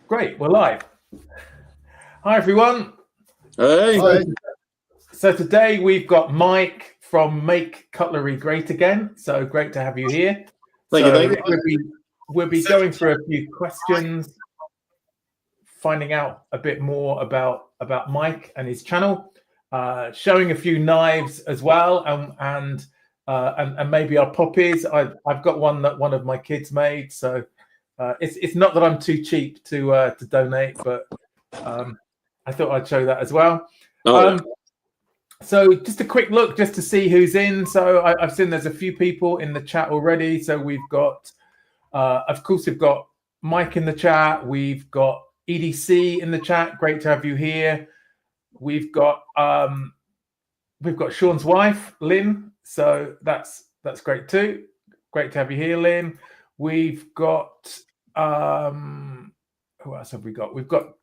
Great, we're live. Hi, everyone. Hey. So today we've got Mike from Make Cutlery Great Again. So great to have you here. Thank you. We'll be going through a few questions, finding out a bit more about Mike and his channel, showing a few knives as well, and maybe our poppies. I've got one that one of my kids made, so it's not that I'm too cheap to donate, but I thought I'd show that as well. So just a quick look just to see who's in. So I've seen there's a few people in the chat already. So we've got, of course, we've got Mike in the chat. We've got EDC in the chat. Great to have you here. We've got Sean's wife, Lynn. So that's great too. Great to have you here, Lynn. We've got who else have we got? We've got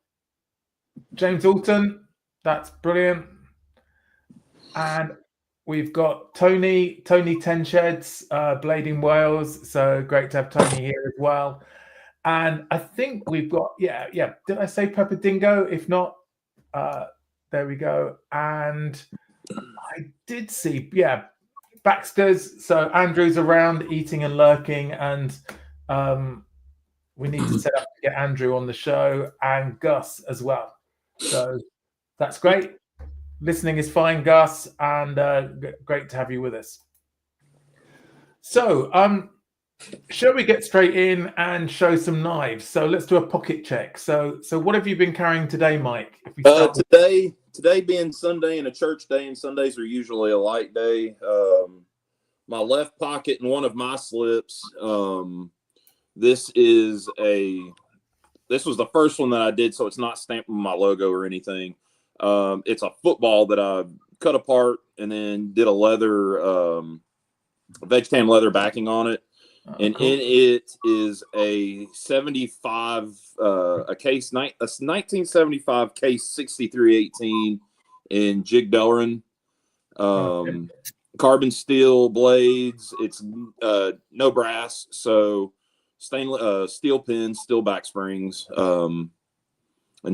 James Alton. That's brilliant. And we've got Tony Tensheds, Blading Wales. So great to have Tony here as well. And I think we've got, yeah. Did I say Pepper Dingo? If not, there we go. And I did see, Baxter's. So Andrew's around eating and lurking. And we need to set up to get Andrew on the show and Gus as well. So that's great. Listening is fine, Gus, and great to have you with us. So, shall we get straight in and show some knives? So let's do a pocket check. So what have you been carrying today, Mike? If we today being Sunday and a church day, and Sundays are usually a light day. My left pocket and one of my slips. This was the first one that I did, so it's not stamped with my logo or anything. It's a football that I cut apart and then did a leather, veg tan leather backing on it. And cool. In it is a 75, a 1975 case 6318 in Jig Delrin, carbon steel blades. It's, no brass. So stainless, steel pins, steel back springs. And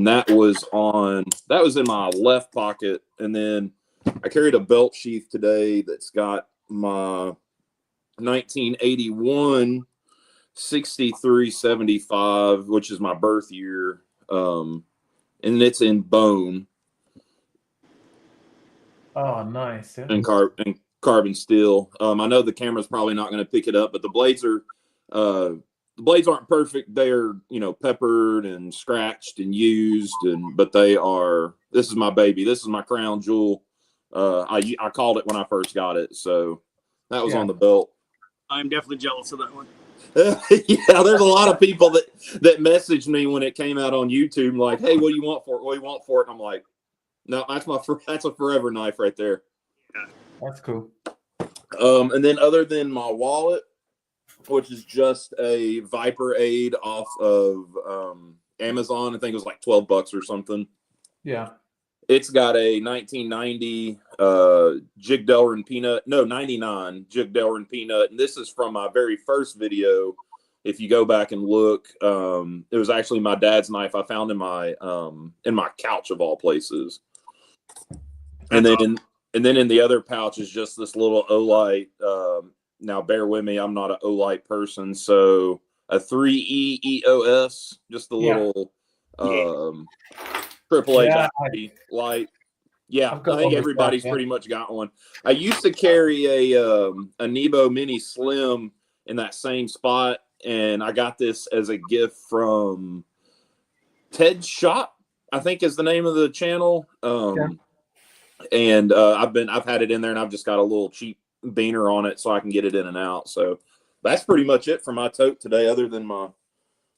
that was in my left pocket. And then I carried a belt sheath today that's got my 1981 6375, which is my birth year. And it's in bone. Oh, nice. Yeah. And carbon steel. I know the camera's probably not going to pick it up, but the blades aren't perfect. They're, peppered and scratched and used, but they are. This is my baby. This is my crown jewel. I called it when I first got it, so that was on the belt. I'm definitely jealous of that one. Yeah, there's a lot of people that messaged me when it came out on YouTube, like, "Hey, what do you want for it? What do you want for it?" And I'm like, "No, that's a forever knife right there." Yeah, that's cool. And then other than my wallet, which is just a Viper Aid off of Amazon. I think it was like $12 or something. Yeah. It's got a 1990 Jig Delrin peanut. No, 99 Jig Delrin peanut. And this is from my very first video. If you go back and look, it was actually my dad's knife I found in my couch of all places. And then in the other pouch is just this little Olight. Now, bear with me. I'm not an Olight person. So a 3E EOS, just a little AAA light. Yeah, I think everybody's pretty much got one. I used to carry a Nebo Mini Slim in that same spot, and I got this as a gift from Ted Shop, I think is the name of the channel. And I've had it in there, and I've just got a little cheap beaner on it so I can get it in and out. So that's pretty much it for my tote today, other than I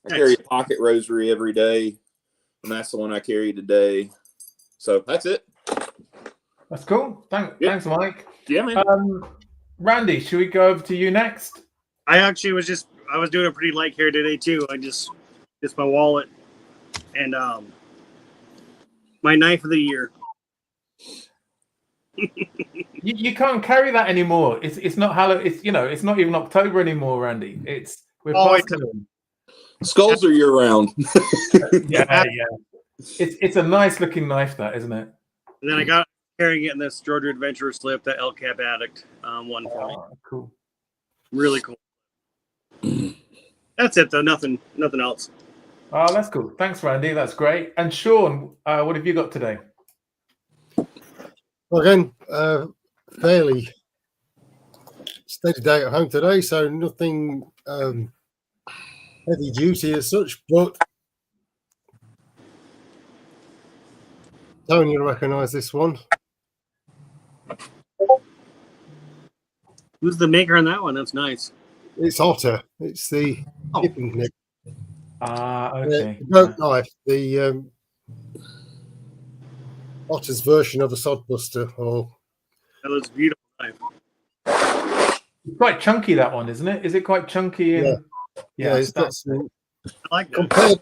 carry a pocket rosary every day, and that's the one I carry today. So that's it. That's cool. Thanks, Mike. Yeah, man. Randy, should we go over to you next? I was doing a pretty light here today too. Just my wallet and my knife of the year. You can't carry that anymore. It's not Halloween. It's not even October anymore, Randy. We're past Halloween. Skulls are year round. Yeah. It's a nice looking knife, that, isn't it? And then I got carrying it in this Georgia Adventurer slip, that El Cap Addict one for me. Cool. Really cool. That's it though. Nothing else. Oh, that's cool. Thanks, Randy. That's great. And Sean, what have you got today? Well, again, fairly steady day at home today, so nothing heavy duty as such, but Tony will recognise this one. Who's the maker on that one? That's nice. It's Otter. It's the Kipping Nip. Okay. The goat knife, the Otter's version of a sodbuster. That looks beautiful knife. It's quite chunky, that one, isn't it? Is it quite chunky? And... Yeah, it's got some. I like that.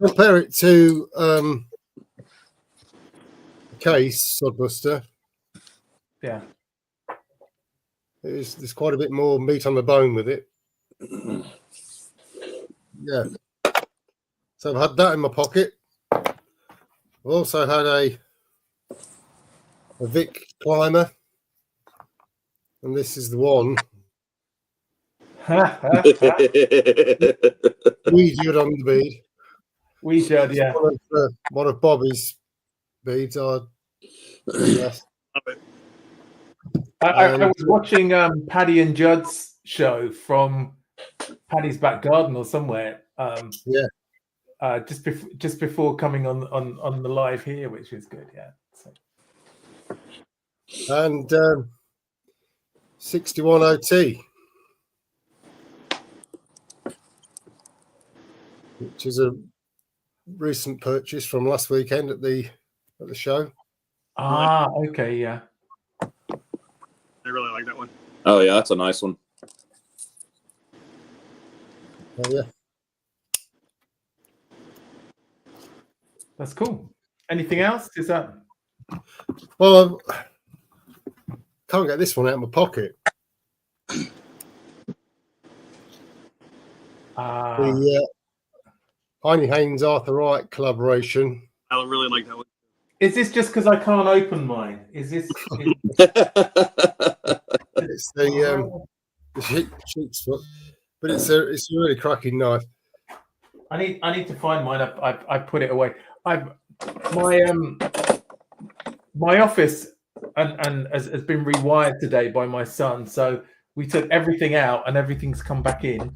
Compare it to case sodbuster. Yeah. There's quite a bit more meat on the bone with it. Yeah. So I've had that in my pocket. I've also had a Vic Climber. And this is the one. We jud on the bead. We jud, yeah. One of Bobby's beads. Yes. I was watching Paddy and Judd's show from Paddy's back garden or somewhere. Just before coming on the live here, which is good. Yeah. So. And 61 OT, which is a recent purchase from last weekend at the show. Okay, yeah. I really like that one. Oh yeah, that's a nice one. Oh yeah. That's cool. Anything else? Is that? Well, I can't get this one out of my pocket. The Heine Haynes Arthur Wright collaboration. I really like that one. Is this just because I can't open mine? Is this? It's the sheep's foot, but it's a really cracking knife. I need to find mine. I put it away. My office and has been rewired today by my son. So we took everything out and everything's come back in.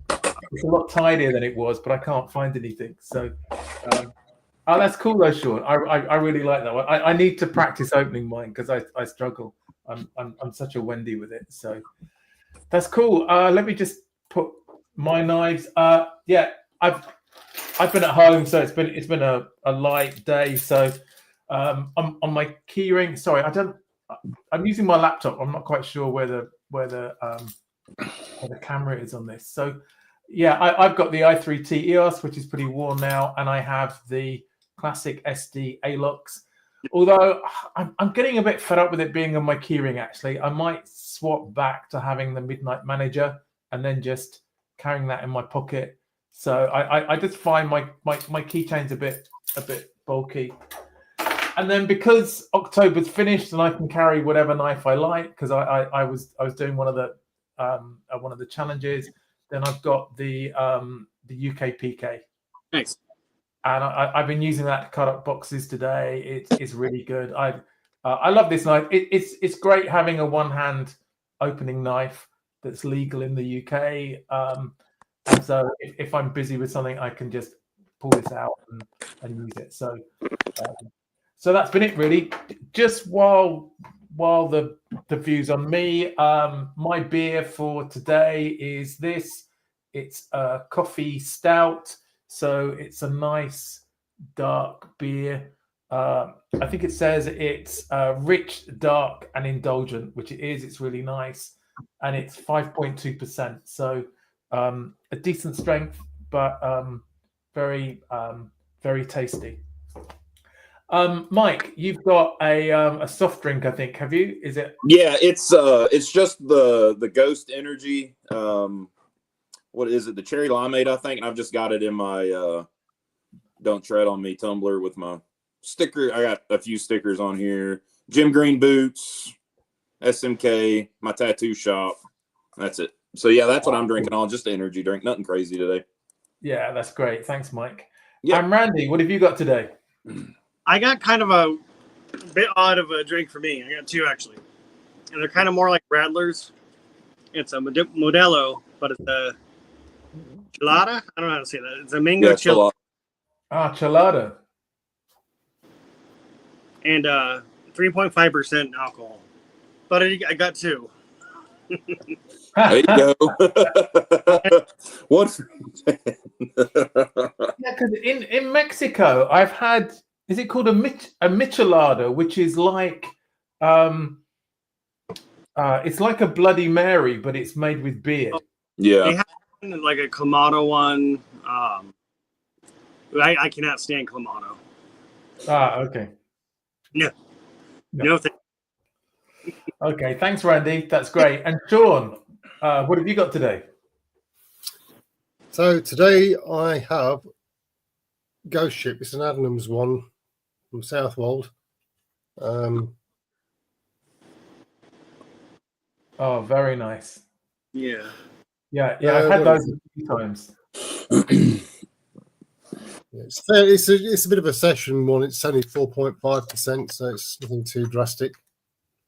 It's a lot tidier than it was, but I can't find anything. So, that's cool though, Sean. I really like that one. I need to practice opening mine because I struggle. I'm such a Wendy with it. So that's cool. Let me just put my knives. Yeah, I've been at home, so it's been a light day. So on my key ring. Sorry, I'm using my laptop. I'm not quite sure where the camera is on this. So yeah, I've got the i3T EOS, which is pretty worn now, and I have the classic SD ALOX. Although I'm getting a bit fed up with it being on my keyring. Actually, I might swap back to having the Midnight Manager and then just carrying that in my pocket. So I just find my keychain's a bit bulky. And then because October's finished and I can carry whatever knife I like, because I was doing one of the challenges. Then I've got the UK PK. Nice. And I've been using that to cut up boxes today. It's really good. I love this knife. It's great having a one-hand opening knife that's legal in the UK. And so if I'm busy with something, I can just pull this out and use it. So that's been it really. Just while the view's on me, my beer for today is this. It's a coffee stout. So it's a nice dark beer. I think it says it's rich, dark, and indulgent, which it is. It's really nice, and it's 5.2%. So a decent strength, but very tasty. Mike, you've got a soft drink, I think. Have you? Is it? Yeah, it's just the Ghost Energy. what is it? The cherry limeade, I think. And I've just got it in my Don't Tread on Me tumbler with my sticker. I got a few stickers on here. Jim Green boots, SMK, my tattoo shop. That's it. So yeah, that's what I'm drinking on. Just an energy drink. Nothing crazy today. Yeah, that's great. Thanks, Mike. Yeah. And Randy, what have you got today? I got kind of a bit odd of a drink for me. I got two actually, and they're kind of more like Radlers. It's a Modelo, but it's a Chelada. I don't know how to say that. It's a mango chili Chelada. and 3.5% alcohol. But I got two. There you go. What? Yeah, because in Mexico, I've had, is it called a michelada, which is like, it's like a Bloody Mary, but it's made with beer. Yeah. They have like a Clamato one. I cannot stand Clamato. Okay. No. Okay, thanks, Randy. That's great. And Sean, what have you got today? So today I have Ghost Ship. It's an Adnams one from Southwold. Oh, very nice. Yeah. Yeah, I've had those a few times. It's a bit of a session one. It's only 4.5%, so it's nothing too drastic.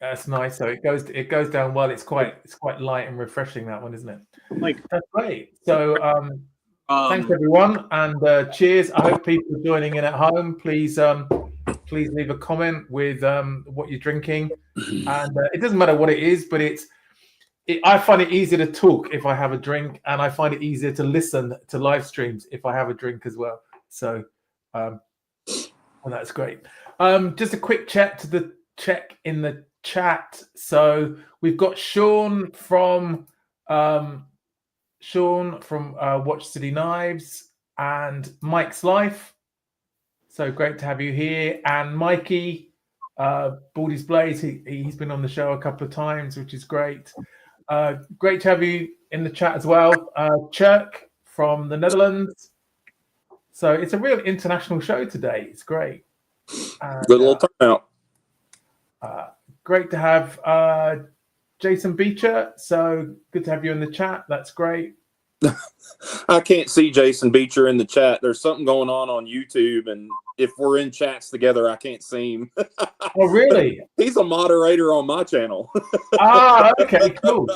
That's nice. So it goes down well. It's quite light and refreshing, that one, isn't it? Like, that's great. So thanks everyone, and cheers. I hope people are joining in at home. Please leave a comment with what you're drinking, and it doesn't matter what it is, but I find it easier to talk if I have a drink, and I find it easier to listen to live streams if I have a drink as well. So and that's great. Just a quick check in the chat. So we've got Sean from Watch City Knives and Mike's Life. So great to have you here. And Mikey, Baldy's Blaze, he's been on the show a couple of times, which is great. Great to have you in the chat as well. Chirk from the Netherlands. So it's a real international show today. It's great. And, good little turnout. Great to have Jason Beecher. So good to have you in the chat. That's great. I can't see Jason Beecher in the chat. There's something going on YouTube, and if we're in chats together, I can't see him. Oh, really? He's a moderator on my channel. Okay, cool.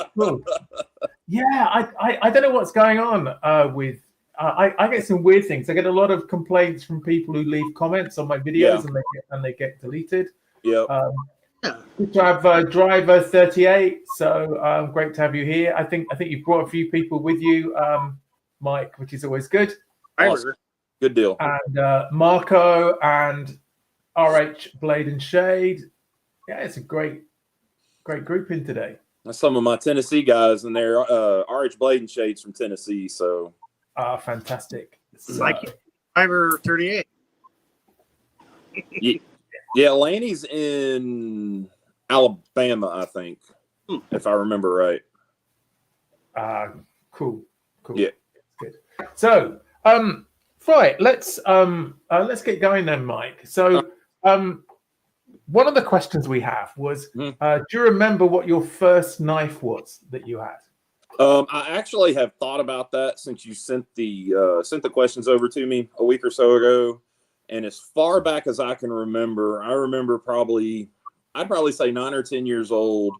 Yeah, I don't know what's going on with. I get some weird things. I get a lot of complaints from people who leave comments on my videos, and they get deleted. Yeah. Good to have Driver 38. So great to have you here. I think you've brought a few people with you, Mike, which is always good. Awesome. Good deal. And Marco and RH Blade and Shade. Yeah, it's a great grouping today. That's some of my Tennessee guys, and they're RH Blade and Shades from Tennessee. So fantastic. Like Driver 38. Yeah, Laney's in Alabama, I think, if I remember right. Cool. Yeah. Good. So, right, let's get going then, Mike. So, one of the questions we have was, do you remember what your first knife was that you had? I actually have thought about that since you sent the questions over to me a week or so ago. And as far back as I can remember, I remember I'd probably say 9 or 10 years old.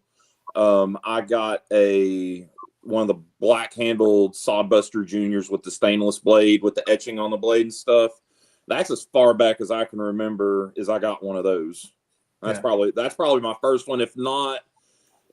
I got one of the black handled Sodbuster Juniors with the stainless blade with the etching on the blade and stuff. That's as far back as I can remember is I got one of those. That's probably my first one. If not,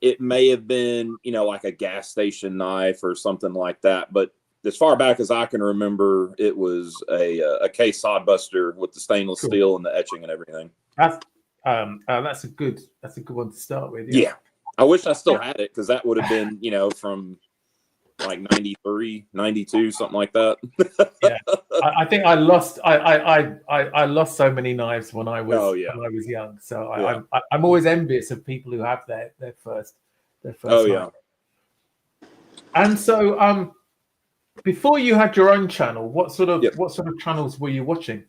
it may have been, like a gas station knife or something like that. But as far back as I can remember, it was a case Sodbuster with the stainless steel and the etching and everything. That's a good one to start with. Yeah. I wish I still had it, because that would have been, from like 93, 92, something like that. Yeah. I think I lost so many knives when I was young. So I'm always envious of people who have their first. Oh, knife. yeah. And so before you had your own channel, what sort of Yep. channels were you watching?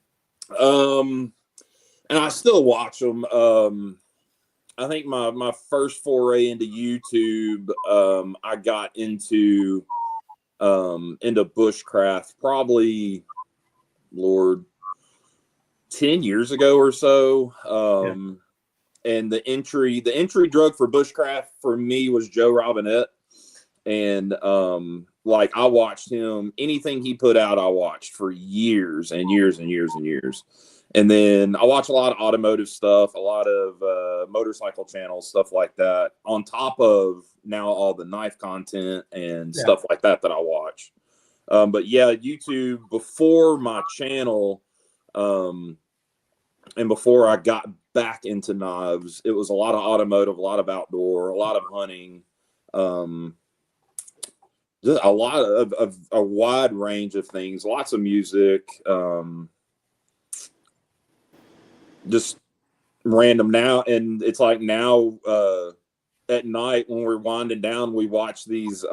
And I still watch them. I think my first foray into YouTube, I got into bushcraft probably, Lord, 10 years ago or so. And the entry drug for bushcraft for me was Joe Robinette. And like I watched him, anything he put out, I watched for years and years and years and years. And then I watch a lot of automotive stuff, a lot of motorcycle channels, stuff like that, on top of now all the knife content and stuff like that I watch. But yeah, YouTube, before my channel, and before I got back into knives, it was a lot of automotive, a lot of outdoor, a lot of hunting, just a lot of a wide range of things, lots of music, just random now. And it's like now at night when we're winding down, we watch these.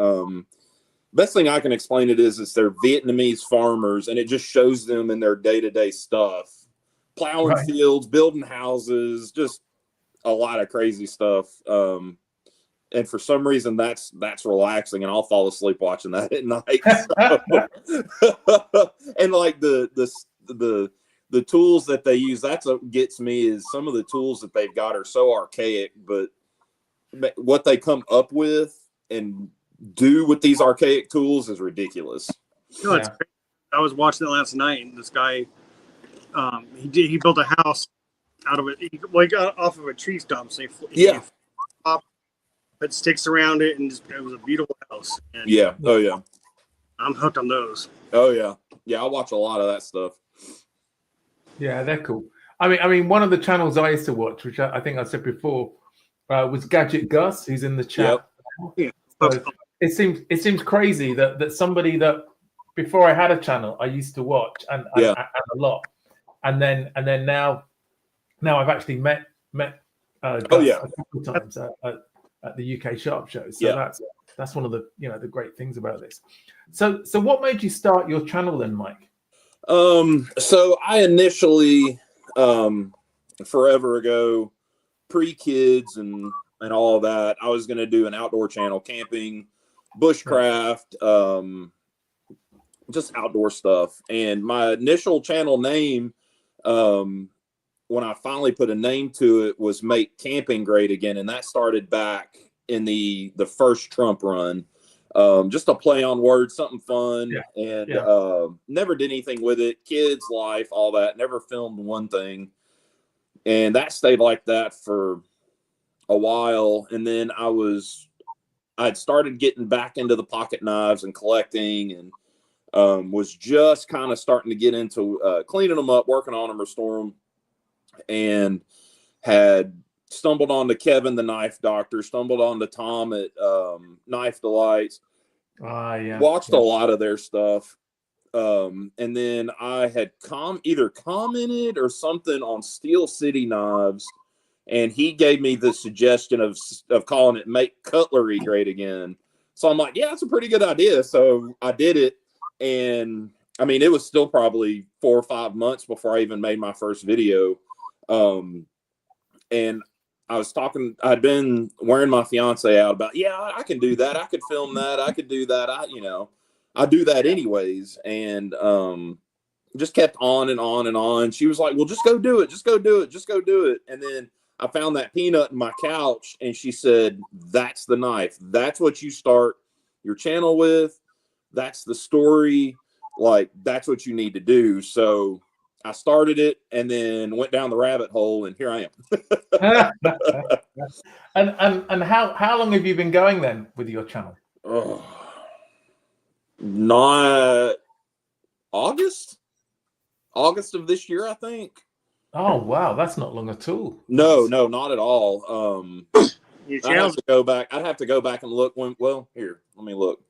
Best thing I can explain it is they're Vietnamese farmers, and it just shows them in their day-to-day stuff, plowing fields, building houses, just a lot of crazy stuff. And for some reason that's relaxing, and I'll fall asleep watching that at night. So. And like the tools that they use, that's what gets me, is some of the tools that they've got are so archaic, but what they come up with and do with these archaic tools is ridiculous. You know, it's crazy. I was watching it last night, and this guy, he built a house out of it. He got off of a tree stump, so he put sticks around it, and it was a beautiful house. And I'm hooked on those. Oh yeah, I watch a lot of that stuff. Yeah, they're cool. I mean, one of the channels I used to watch, which I think I said before, was Gadget Gus, who's in the chat. Yep. So it seems crazy that somebody that before I had a channel I used to watch and a lot, and then now I've actually met Gus a couple of times at the UK Sharp Show. So that's one of the the great things about this. So what made you start your channel then, Mike? So I initially, forever ago, pre-kids and all of that, I was going to do an outdoor channel, camping, bushcraft, just outdoor stuff. And my initial channel name, when I finally put a name to it, was Make Camping Great Again. And that started back in the first Trump run. Just a play on words, something fun, and never did anything with it. Kids, life, all that. Never filmed one thing, and that stayed like that for a while. And then I'd started getting back into the pocket knives and collecting, and was just kind of starting to get into cleaning them up, working on them, restore them, and had stumbled onto Kevin, the knife doctor, stumbled onto Tom at Knife Delights. Watched a lot of their stuff. And then I had either commented or something on Steel City Knives, and he gave me the suggestion of calling it Make Cutlery Great Again. So I'm like, yeah, that's a pretty good idea. So I did it. And I mean, it was still probably 4 or 5 months before I even made my first video. And I'd been wearing my fiance out about, I can do that. I could film that. I could do that. I do that anyways. And, just kept on and on and on. She was like, well, just go do it. Just go do it. Just go do it. And then I found that peanut in my couch, and she said, that's the knife. That's what you start your channel with. That's the story. Like, that's what you need to do. So I started it and then went down the rabbit hole, and here I am. and how long have you been going then with your channel? Not August of this year, I think. Oh wow, that's not long at all. No, not at all. I'd have to go back. I'd have to go back and look here, let me look.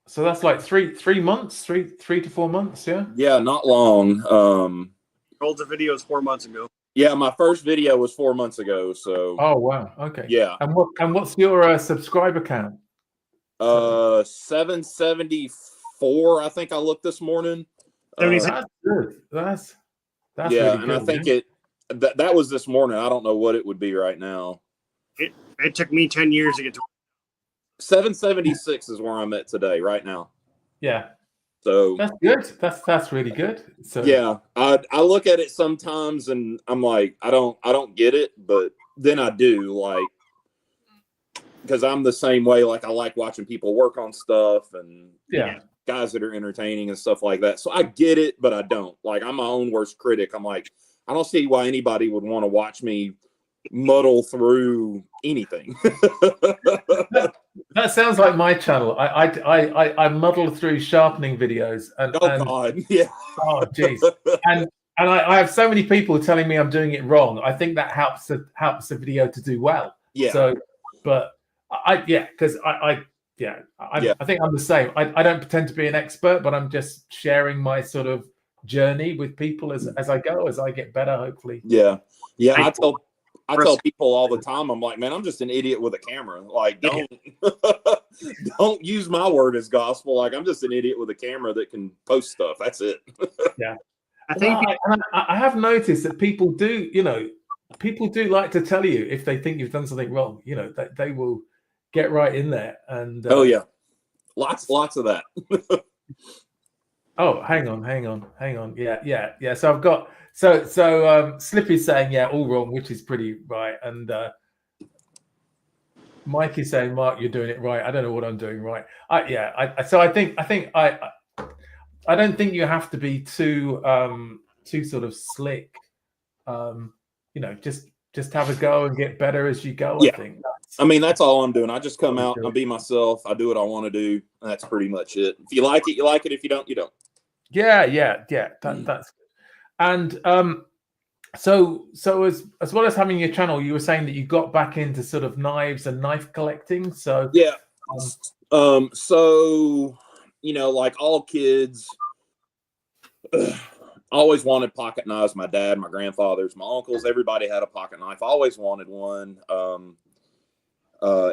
So that's like three months, three to 4 months, yeah. Yeah, not long. Rolled the videos 4 months ago. Yeah, my first video was 4 months ago. So Oh wow, okay. yeah. And what's your subscriber count? 774. I think I looked this morning. 76. That's good. That's yeah, really and good. I think that was this morning. I don't know what it would be right now. It took me 10 years to get to 776 is where I'm at today, right now. Yeah. So That's good. That's really good. So yeah, I look at it sometimes and I'm like, I don't get it, but then I do, like, because I'm the same way. Like, I like watching people work on stuff and yeah. guys that are entertaining and stuff like that. So I get it, but I don't. Like, I'm my own worst critic. I'm like, I don't see why anybody would want to watch me muddle through anything. That sounds like my channel. I muddle through sharpening videos and God, yeah. Oh jeez. And I have so many people telling me I'm doing it wrong. I think that helps the video to do well. Yeah. So, but I think I'm the same. I don't pretend to be an expert, but I'm just sharing my sort of journey with people as I go, as I get better, hopefully. Yeah. Yeah. I tell people all the time, I'm like, man, I'm just an idiot with a camera. Like, don't use my word as gospel. Like, I'm just an idiot with a camera that can post stuff. That's it. Yeah. I think I have noticed that people do like to tell you if they think you've done something wrong. You know, that they will get right in there. And oh yeah, lots of that. Oh, hang on. Yeah. So I've got Slippy's saying all wrong, which is pretty right, and Mike is saying, Mark, you're doing it right. I don't know what I'm doing right. I don't think you have to be too sort of slick. Just have a go and get better as you go. Yeah. I mean, that's all I'm doing. I just come out, I be myself. I do what I want to do. And that's pretty much it. If you like it, you like it. If you don't, you don't. Yeah. That's good. And so as well as having your channel, you were saying that you got back into sort of knives and knife collecting. So yeah. So, like all kids, always wanted pocket knives. My dad, my grandfathers, my uncles, everybody had a pocket knife. I always wanted one.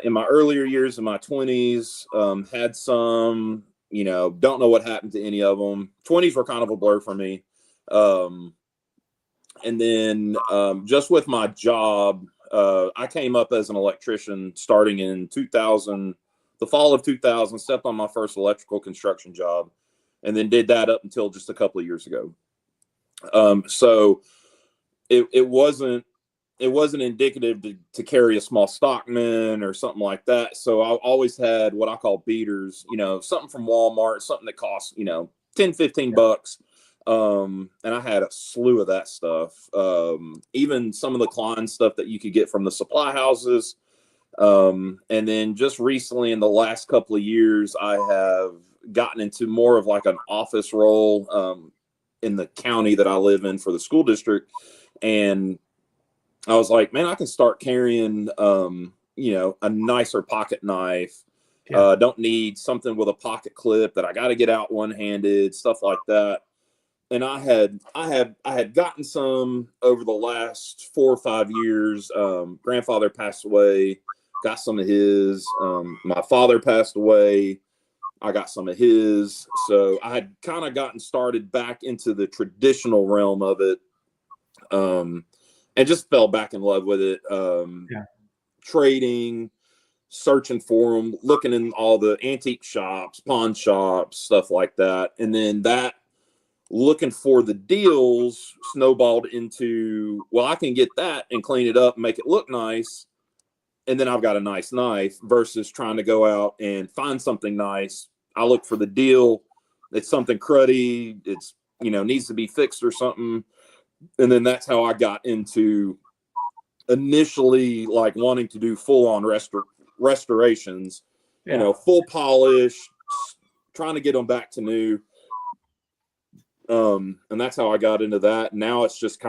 In my earlier years, in my 20s, had some, don't know what happened to any of them. 20s were kind of a blur for me. And then just with my job, I came up as an electrician starting in 2000, the fall of 2000, stepped on my first electrical construction job, and then did that up until just a couple of years ago. So it wasn't indicative to carry a small Stockman or something like that. So I always had what I call beaters, something from Walmart, something that costs, 10, 15 bucks. And I had a slew of that stuff. Even some of the Klein stuff that you could get from the supply houses. And then just recently in the last couple of years, I have gotten into more of like an office role, in the county that I live in for the school district. And I was like, man, I can start carrying, a nicer pocket knife. Yeah. Don't need something with a pocket clip that I got to get out one-handed, stuff like that. And I had gotten some over the last 4 or 5 years. Grandfather passed away, got some of his. My father passed away, I got some of his. So I had kind of gotten started back into the traditional realm of it. And just fell back in love with it. Trading, searching for them, looking in all the antique shops, pawn shops, stuff like that. And then that looking for the deals snowballed into, well, I can get that and clean it up and make it look nice. And then I've got a nice knife versus trying to go out and find something nice. I look for the deal. It's something cruddy. It's, needs to be fixed or something. And then that's how I got into initially like wanting to do full on restorations, full polish, trying to get them back to new. And that's how I got into that. Now it's just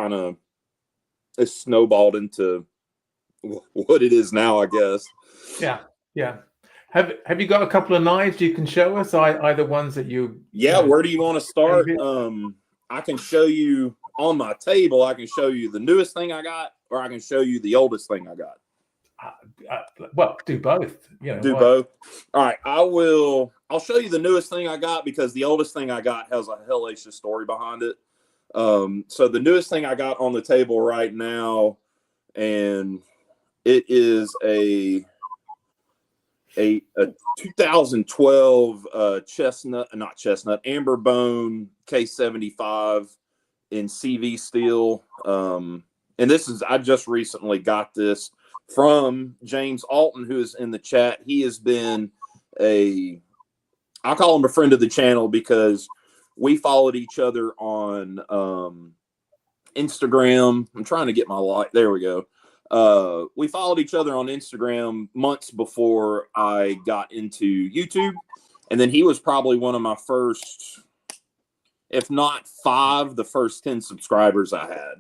it's snowballed into what it is now, I guess. Yeah. Have you got a couple of knives you can show us? Either ones that you? Yeah. Where do you want to start? I can show you. on my table, I can show you the newest thing I got, or I can show you the oldest thing I got. Well, do both. Do both. All right, I'll show you the newest thing I got because the oldest thing I got has a hellacious story behind it. So the newest thing I got on the table right now, and it is a 2012 amber bone K75 in CV steel. And I just recently got this from James Alton, who is in the chat. He has been I call him a friend of the channel because we followed each other on Instagram. I'm trying to get my light. There we go. We followed each other on Instagram months before I got into YouTube. And then he was probably one of my first, if not 5, the first 10 subscribers I had.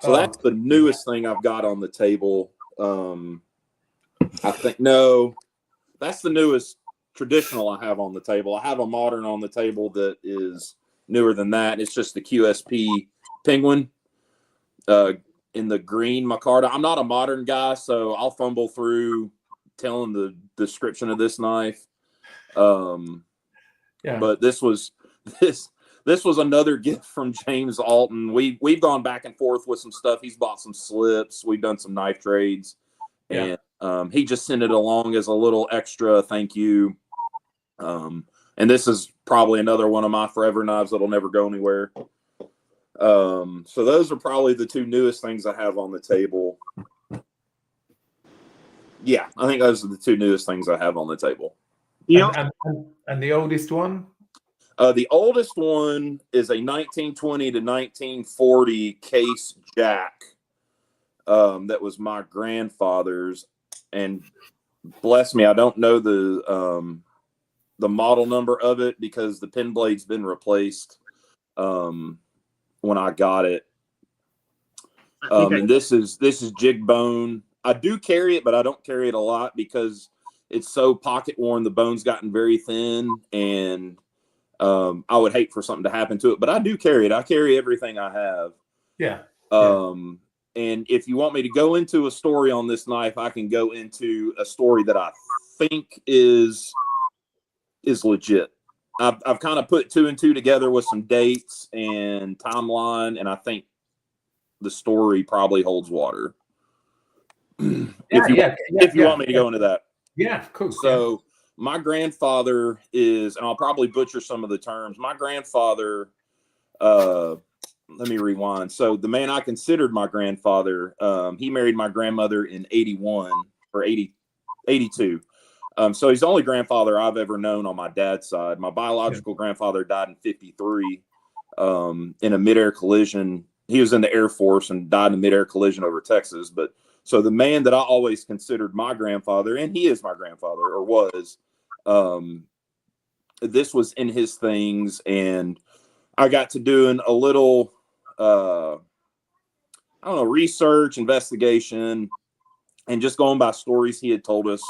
So that's the newest thing I've got on the table. I think, no, that's the newest traditional I have on the table. I have a modern on the table that is newer than that. It's just the QSP Penguin in the green micarta. I'm not a modern guy, so I'll fumble through telling the description of this knife. But this was another gift from James Alton. We've gone back and forth with some stuff. He's bought some slips. We've done some knife trades. And he just sent it along as a little extra thank you. And this is probably another one of my forever knives that'll never go anywhere. So those are probably the 2 newest things I have on the table. Yeah, I think those are the 2 newest things I have on the table. And the oldest one? The oldest one is a 1920 to 1940 case jack. That was my grandfather's, and bless me, I don't know the model number of it because the pin blade's been replaced when I got it. And this is jig bone. I do carry it, but I don't carry it a lot because it's so pocket worn. The bone's gotten very thin, and I would hate for something to happen to it. But I do carry it. I carry everything I have. And if you want me to go into a story on this knife, I can go into a story that I think is legit. I've kind of put 2 and 2 together with some dates and timeline, and I think the story probably holds water. If you want me to go into that. Yeah, cool. So my grandfather is, and I'll probably butcher some of the terms. My grandfather, let me rewind. So the man I considered my grandfather, he married my grandmother in 81 or 82. So he's the only grandfather I've ever known on my dad's side. My biological grandfather died in 53 in a midair collision. He was in the Air Force and died in a midair collision over Texas. But so the man that I always considered my grandfather, and he is my grandfather, or was, this was in his things. And I got to doing a little, research, investigation, and just going by stories he had told us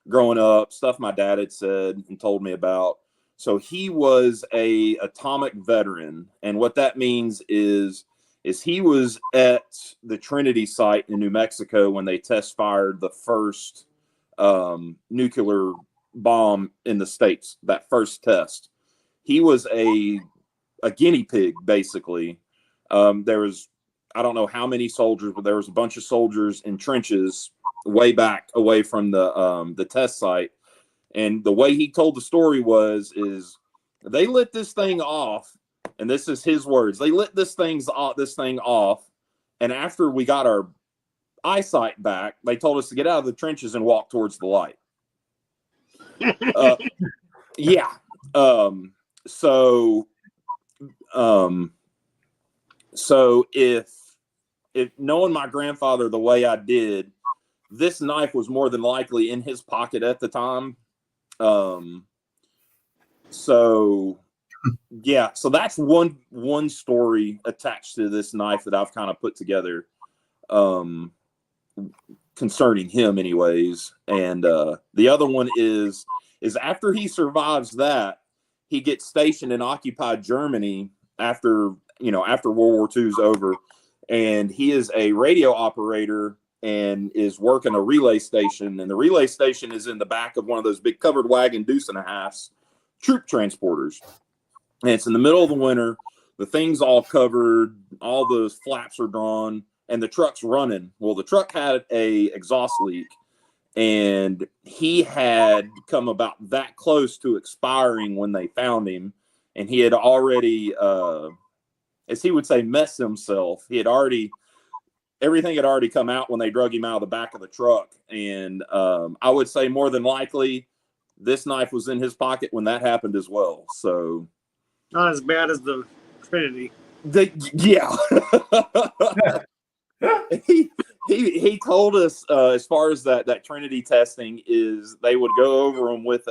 growing up, stuff my dad had said and told me about. So he was a atomic veteran. And what that means is he was at the Trinity site in New Mexico when they test fired the first nuclear bomb in the States, that first test. He was a guinea pig, basically. There was, I don't know how many soldiers, but there was a bunch of soldiers in trenches way back away from the test site. And the way he told the story is they lit this thing off, and this is his words. They lit this thing off, and after we got our eyesight back, they told us to get out of the trenches and walk towards the light. So if knowing my grandfather the way I did, this knife was more than likely in his pocket at the time. So that's one story attached to this knife that I've kind of put together concerning him anyways. And the other one is after he survives that, he gets stationed in occupied Germany after after World War II's over, and he is a radio operator and is working a relay station. And the relay station is in the back of one of those big covered wagon deuce and a halfs troop transporters. And it's in the middle of the winter. The thing's all covered. All those flaps are drawn and the truck's running. Well, the truck had a exhaust leak, and he had come about that close to expiring when they found him. And he had already, as he would say, messed himself. Everything had already come out when they drug him out of the back of the truck. And I would say more than likely this knife was in his pocket when that happened as well. So Not as bad as the Trinity. He told us as far as that Trinity testing is, they would go over them with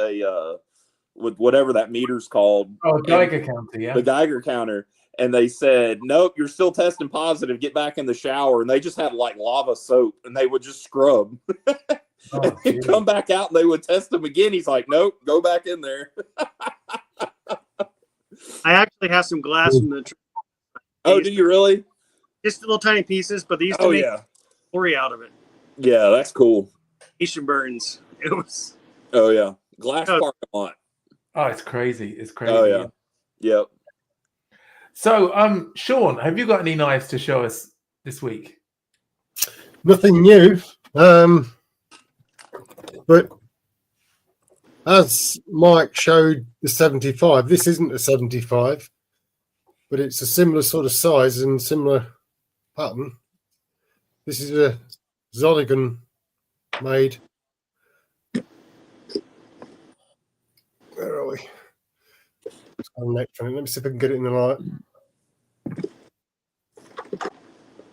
with whatever that meter's called. Oh, Geiger counter, yeah. The Geiger counter. And they said, nope, you're still testing positive. Get back in the shower. And they just had like lava soap, and they would just scrub. And they'd come back out and they would test him again. He's like, nope, go back in there. I actually have some glass from the Trinity. Oh, do you really? Just little tiny pieces, but they used to make glory out of it. Yeah, that's cool. Asian burns. It was. Oh yeah, glass parking lot. Oh, it's crazy. It's crazy. Oh yeah, yep. So, Sean, have you got any knives to show us this week? Nothing new, but as Mike showed the 75, this isn't a 75, but it's a similar sort of size and similar pattern. This is a Zonigan made. Where are we? Let me see if I can get it in the light.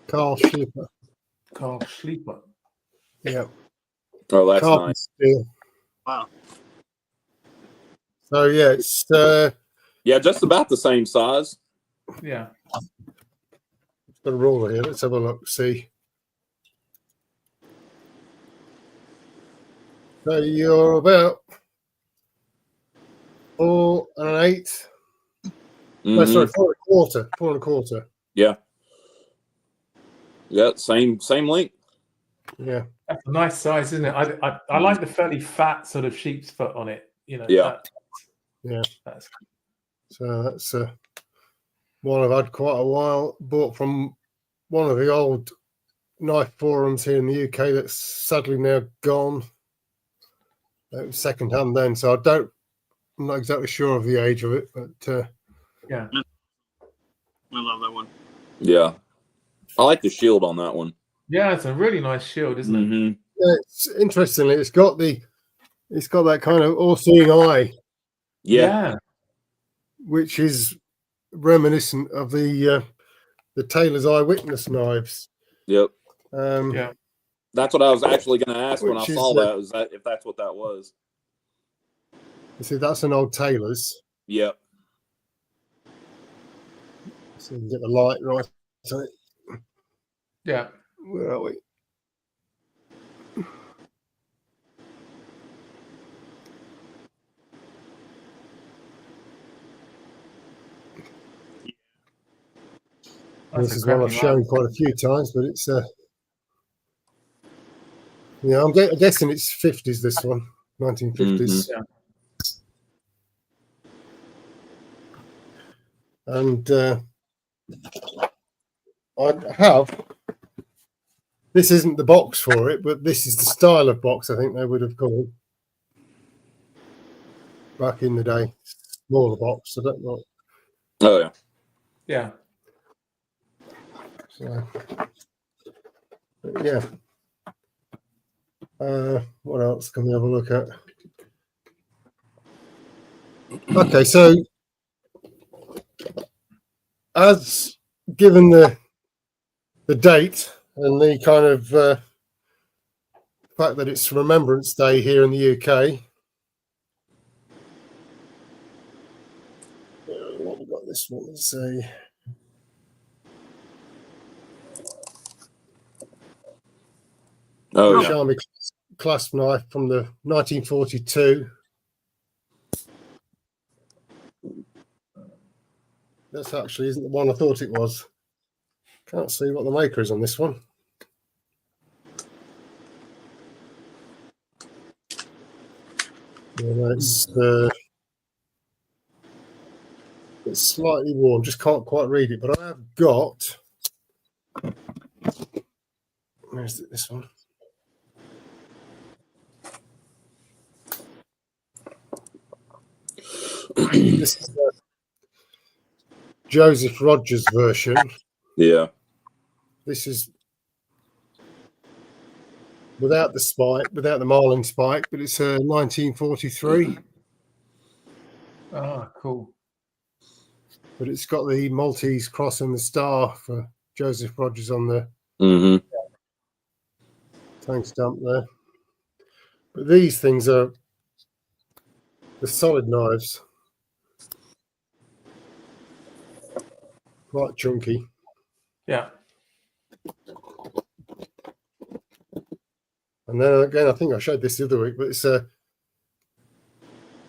Carl Schlieper. Carl Schlieper. Yeah. Oh, that's Carbon nice. steel. Wow. So yeah, it's just about the same size. Yeah. Got a ruler here. Let's have a look. See. So you're about 4 1/8. No, sorry, 4 1/4. 4 1/4. Yeah. Yeah, same length. Yeah. That's a nice size, isn't it? I like the fairly fat sort of sheep's foot on it. Yeah. So that's one I've had quite a while. Bought from one of the old knife forums here in the UK that's sadly now gone. It was second hand then, so I'm not exactly sure of the age of it, but yeah. I love that one. Yeah. I like the shield on that one. Yeah, it's a really nice shield, isn't it? Yeah, it's interestingly, it's got that kind of all-seeing eye. Yeah. Which is reminiscent of the Taylor's Eyewitness knives. Yep. Yeah. That's what I was actually going to ask when I saw that. Was that if that's what that was? You see, that's an old Taylor's. Yep. So you can get the light right on it. Yeah. Where are we? This is one I've shown quite a few times, but it's I'm guessing it's 50s. This one, 1950s. Yeah. And I have. This isn't the box for it, but this is the style of box I think they would have called back in the day. Smaller box. I don't know. Oh yeah. Yeah. So, yeah. What else can we have a look at? Okay, so as given the date and the kind of fact that it's Remembrance Day here in the UK, what we got this one? Let's see. Oh, yeah. Charmy clasp knife from the 1942. That's actually isn't the one I thought it was. Can't see what the maker is on this one. Yeah, it's slightly worn. Just can't quite read it, but I have got. Where's this one? This is the Joseph Rogers version. Yeah. This is without the spike, without the marling spike, but it's 1943. Ah, cool. But it's got the Maltese cross and the star for Joseph Rogers on the tank stamp there. But these things are the solid knives. Quite chunky. Yeah. And then again, I think I showed this the other week, but it's I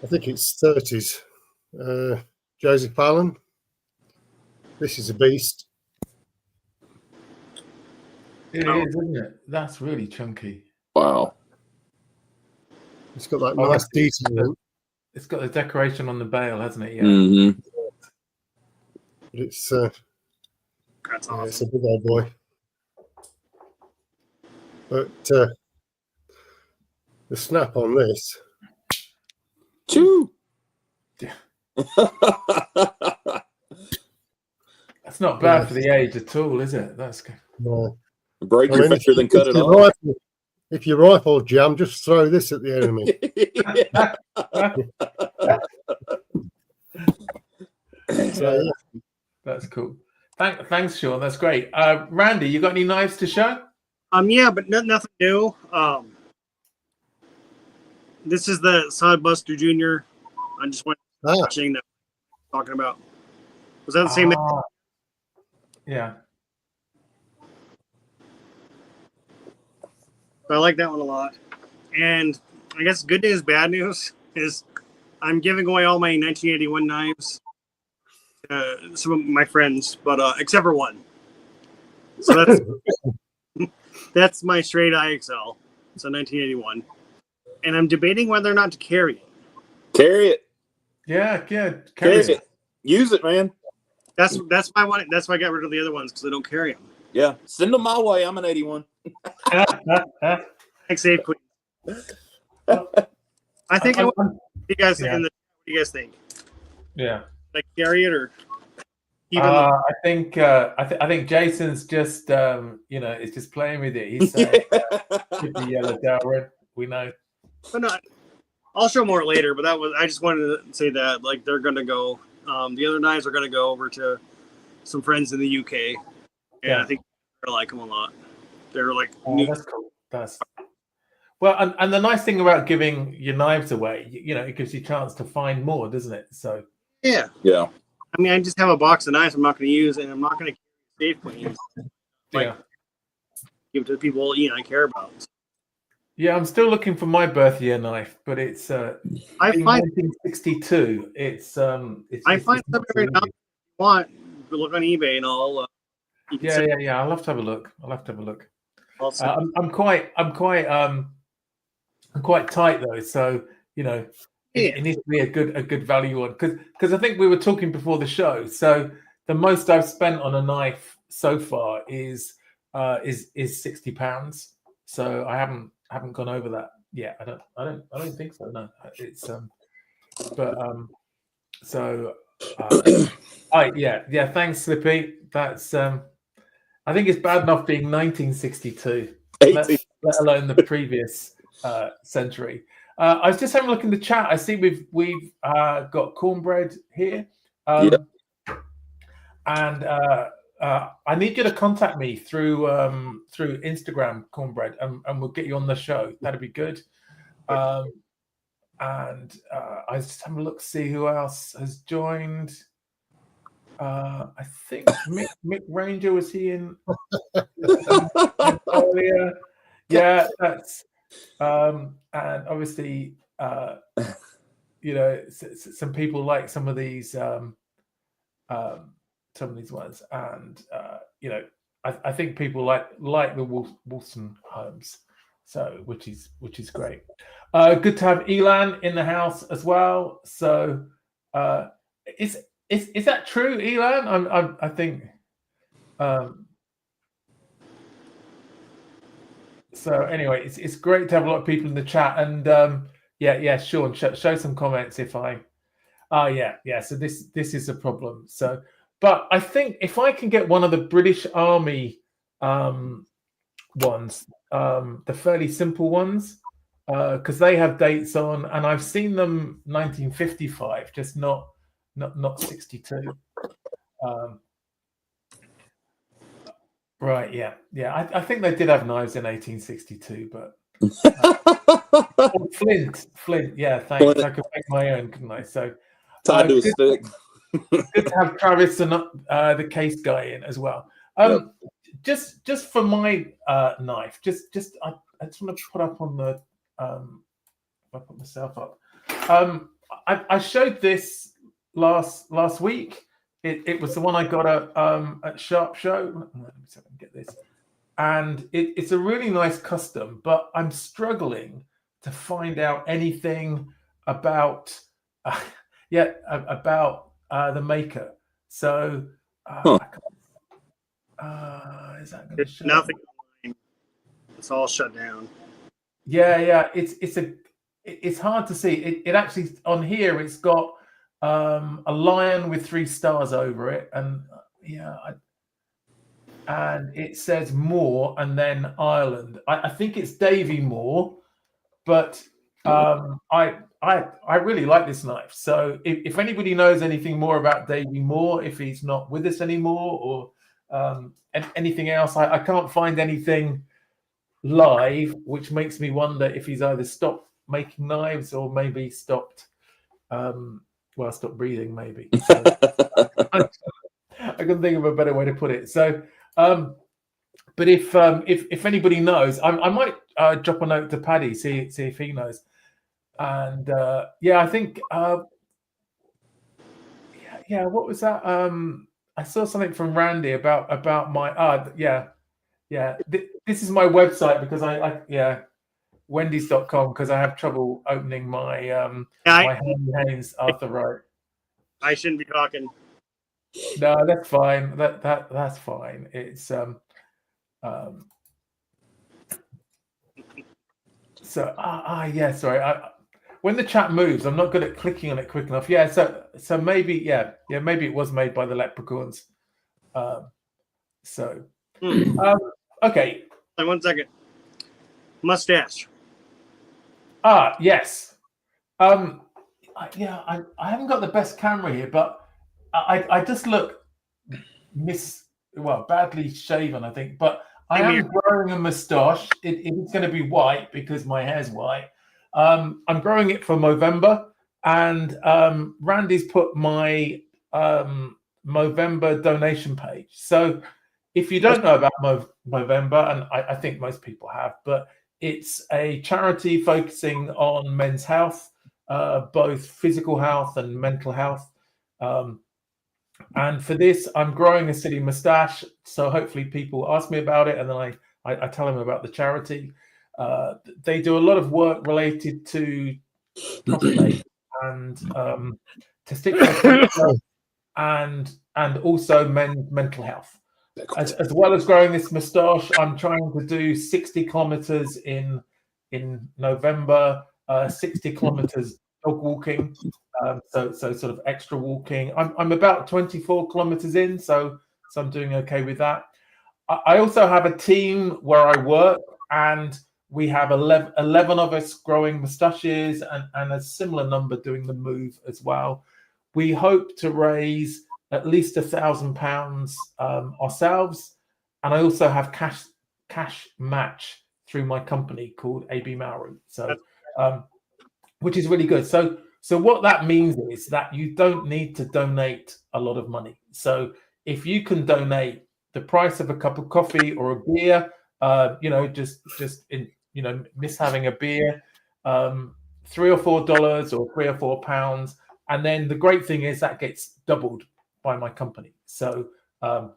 think it's 30s. Joseph Allen. This is a beast. It is, isn't it? That's really chunky. Wow. It's got that nice detail. It's got the decoration on the bail, hasn't it? Yeah. Mm-hmm. But it's That's awesome. it's a big old boy. But the snap on this. Choo. Yeah. That's not bad for the age at all, is it? That's good. No. Break your finger, then cut it off. If your rifle jam, just throw this at the enemy. So, yeah. That's cool. Thanks, Sean. That's great. Randy, you got any knives to show? Yeah, but nothing new. This is the Sod Buster Jr. I just went watching that talking about. Was that the same? Yeah. I like that one a lot. And I guess good news, bad news is I'm giving away all my 1981 knives to some of my friends, but except for one. So that's my straight IXL. It's a 1981. And I'm debating whether or not to carry it. Carry it. Yeah, good. Carry it. Use it, man. That's why I got rid of the other ones, because I don't carry them. Yeah. Send them my way. I'm an 81. Thanks, Dave. I think I want you guys what do you guys think? Yeah. Like carry it or keep it? I think Jason's just it's just playing with it. He's saying keep the yellow Darwin. We know. But no, I'll show more later. But I just wanted to say that like they're gonna go. The other knives are gonna go over to some friends in the UK, and I think they're like them a lot. They're like new. That's cool. Well, and the nice thing about giving your knives away, it gives you a chance to find more, doesn't it? So yeah. I mean, I just have a box of knives I'm not going to use, and I'm not going to carry safe cleans. Give it to the people I care about. Yeah, I'm still looking for my birth year knife, but it's I find 1962. I find something right now. If you want, look on eBay and all. Yeah. I'll have to have a look. I'm quite tight though, so it needs to be a good value one because I think we were talking before the show. So the most I've spent on a knife so far is £60. So I haven't gone over that yet. I don't think so. No, it's Thanks, Slippy. That's I think it's bad enough being 1962, let alone the previous century. I was just having a look in the chat. I see we've got Cornbread here, and I need you to contact me through Instagram, Cornbread, and we'll get you on the show. That'd be good. I was just having a look, see who else has joined. I think Mick Ranger was he in earlier? Yeah, that's and obviously some people like some of these some of these ones, and I think people like the Wilson homes, so which is great. Good to have Elan in the house as well. So is that true, Elan? I think. So anyway, it's great to have a lot of people in the chat, and Sean, show some comments if I. So this is a problem. So, but I think if I can get one of the British Army ones, the fairly simple ones, because they have dates on, and I've seen them 1955, just not 62. Right, yeah. I think they did have knives in 1862, but Flint. Yeah, thanks. Flint. I could make my own, couldn't I? So tied to a stick. Good to have Travis and the case guy in as well. Just for my knife, I just want to put up on the. I put myself up. I showed this last week. It was the one I got at Sharp Show. Let me see if I can get this. And it's a really nice custom, but I'm struggling to find out anything about the maker. So is that going to show? Nothing. It's all shut down. Yeah. It's hard to see. It actually on here it's got a lion with 3 stars over it, and and it says Moore and then Ireland. I think it's Davy Moore, but I really like this knife. So if anybody knows anything more about Davy Moore, if he's not with us anymore, or anything else, I can't find anything live, which makes me wonder if he's either stopped making knives or maybe stopped breathing, maybe. So, I couldn't think of a better way to put it. So, but if anybody knows, I might drop a note to Paddy, see if he knows. And I think what was that? I saw something from Randy about my this is my website because I Wendy's.com, because I have trouble opening my my Henry Haynes Arthur Wright. I shouldn't be talking. No, that's fine. That's fine. It's so sorry. When the chat moves, I'm not good at clicking on it quick enough. Yeah, so maybe maybe it was made by the Leprechauns. Okay. 1 second. Mustache. Yes. I haven't got the best camera here, but I just look badly shaven, I think. But I am growing a moustache. It's going to be white because my hair's white. I'm growing it for Movember, and Randy's put my Movember donation page. So if you don't know about Movember, and I think most people have, but it's a charity focusing on men's health, both physical health and mental health. And for this, I'm growing a silly mustache. So hopefully people ask me about it, and then I tell them about the charity. They do a lot of work related to prostate and testicular cancer and also mental health. As well as growing this moustache, I'm trying to do 60 kilometers in November, 60 kilometers dog walking, so sort of extra walking. I'm about 24 kilometers in, so I'm doing okay with that. I also have a team where I work, and we have 11 of us growing moustaches, and a similar number doing the move as well. We hope to raise at least £1,000 ourselves, and I also have cash match through my company called AB Maori, so which is really good. So what that means is that you don't need to donate a lot of money. So if you can donate the price of a cup of coffee or a beer, just in miss having a beer, $3 or $4 or £3 or £4, and then the great thing is that gets doubled my company. So as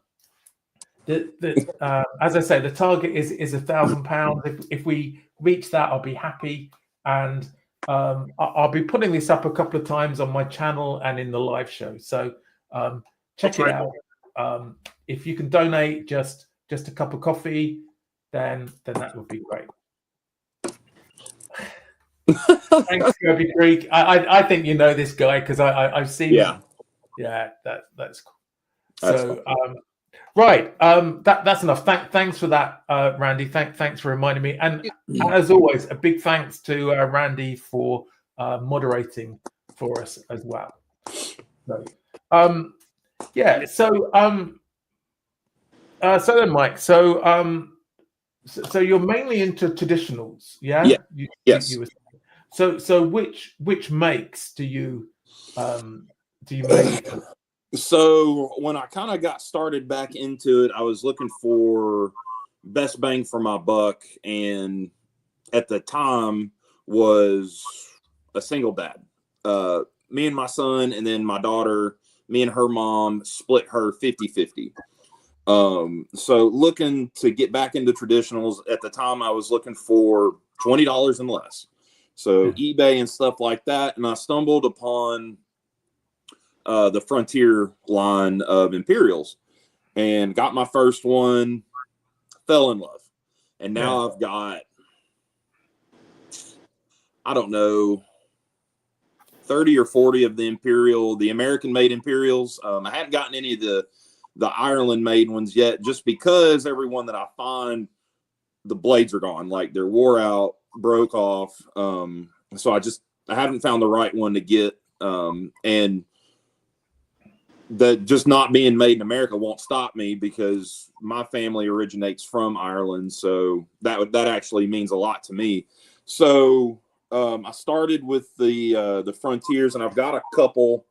I say, the target is £1,000. If we reach that, I'll be happy. And I'll be putting this up a couple of times on my channel and in the live show. So check it out. If you can donate just a cup of coffee, then that would be great. Thanks, Kirby Creek. I think you know this guy because I've seen. Yeah. Yeah, that's cool. That's so right, that's enough. Thanks for that, Randy. Thanks for reminding me. And as always, a big thanks to Randy for moderating for us as well. So, yeah. So then, Mike. So you're mainly into traditionals, yeah? Yeah. Yes. You were saying. So which makes do you make? So when I kind of got started back into it, I was looking for best bang for my buck, and at the time was a single dad. Me and my son, and then my daughter, me and her mom split her 50-50. So looking to get back into traditionals, at the time I was looking for $20 and less. So eBay and stuff like that. And I stumbled upon the Frontier line of Imperials and got my first one, fell in love. And now I've got, I don't know, 30 or 40 of the American made Imperials. I hadn't gotten any of the Ireland made ones yet, just because every one that I find, the blades are gone, like they're wore out, broke off. So I haven't found the right one to get. And that just not being made in America won't stop me, because my family originates from Ireland. So that actually means a lot to me. So I started with the Frontiers, and I've got a couple.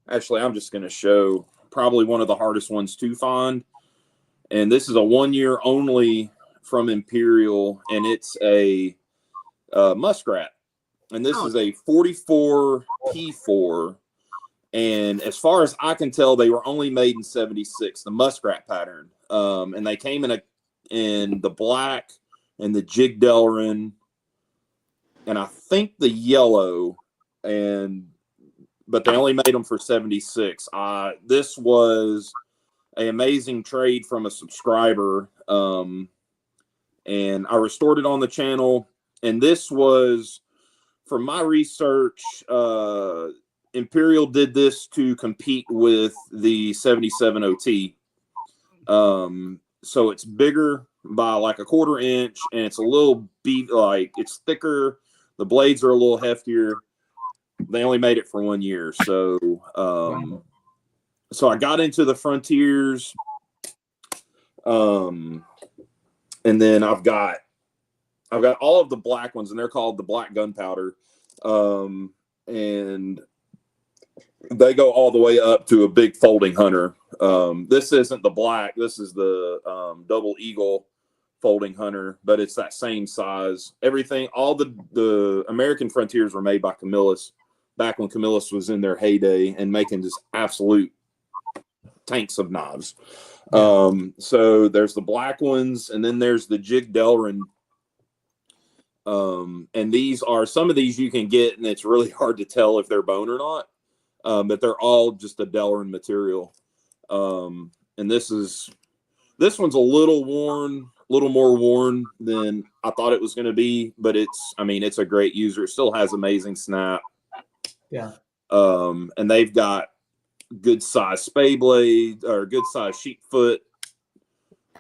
Actually, I'm just going to show probably one of the hardest ones to find. And this is a 1 year only from Imperial, and it's a muskrat. And this is a 44 P4. And as far as I can tell, they were only made in 76, the muskrat pattern. And they came in the black and the Jig Delrin, and I think the yellow, but they only made them for 76. This was an amazing trade from a subscriber. And I restored it on the channel. And this was, from my research, Imperial did this to compete with the 77 OT. So it's bigger by like a 1/4 inch, and it's a little it's thicker. The blades are a little heftier. They only made it for 1 year. So, so I got into the Frontiers. And then I've got all of the black ones, and they're called the black gunpowder. And they go all the way up to a big folding hunter. This isn't the black. This is the double eagle folding hunter, but it's that same size. Everything, all the American Frontiers were made by Camillus back when Camillus was in their heyday and making just absolute tanks of knives. So there's the black ones, and then there's the Jig Delrin. And these are, some of these you can get, and it's really hard to tell if they're bone or not. But they're all just a Delrin material. And this one's a little more worn than I thought it was going to be, but it's a great user. It still has amazing snap. Yeah. And they've got good size spay blades, or good size sheep foot.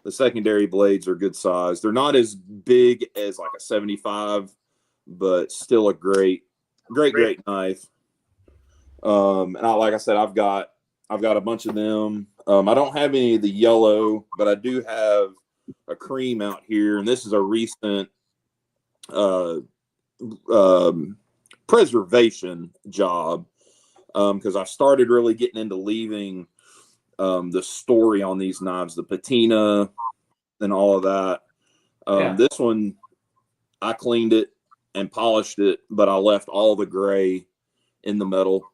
The secondary blades are good size. They're not as big as like a 75, but still a great knife. And like I said, I've got a bunch of them. I don't have any of the yellow, but I do have a cream out here, and this is a recent preservation job, because I started really getting into leaving the story on these knives, the patina and all of that. This one, I cleaned it and polished it, but I left all the gray in the metal.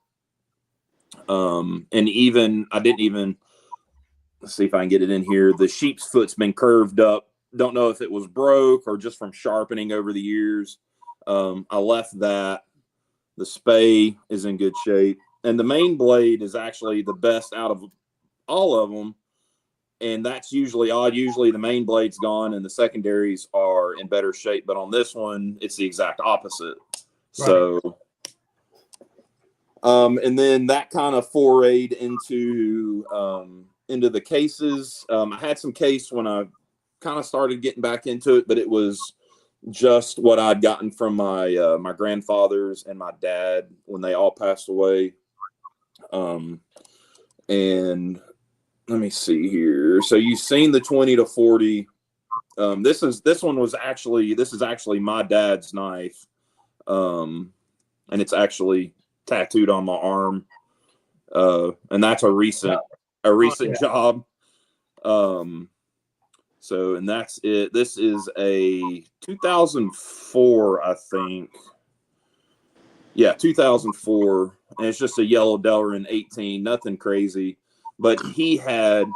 And even I didn't even, let's see if I can get it in here. The sheep's foot's been curved up. Don't know if it was broke or just from sharpening over the years. I left that. The spay is in good shape. And the main blade is actually the best out of all of them. And that's usually odd. Usually the main blade's gone and the secondaries are in better shape. But on this one, it's the exact opposite. Right. So, and then that kind of forayed into the cases. I had some case when I kind of started getting back into it, but it was just what I'd gotten from my my grandfathers and my dad when they all passed away. And let me see here. So you've seen the 20 to 40. This is actually my dad's knife. And it's actually tattooed on my arm. And that's a recent job. So, and that's it. This is a 2004, I think. Yeah, 2004. And it's just a yellow Delrin 18, nothing crazy. But the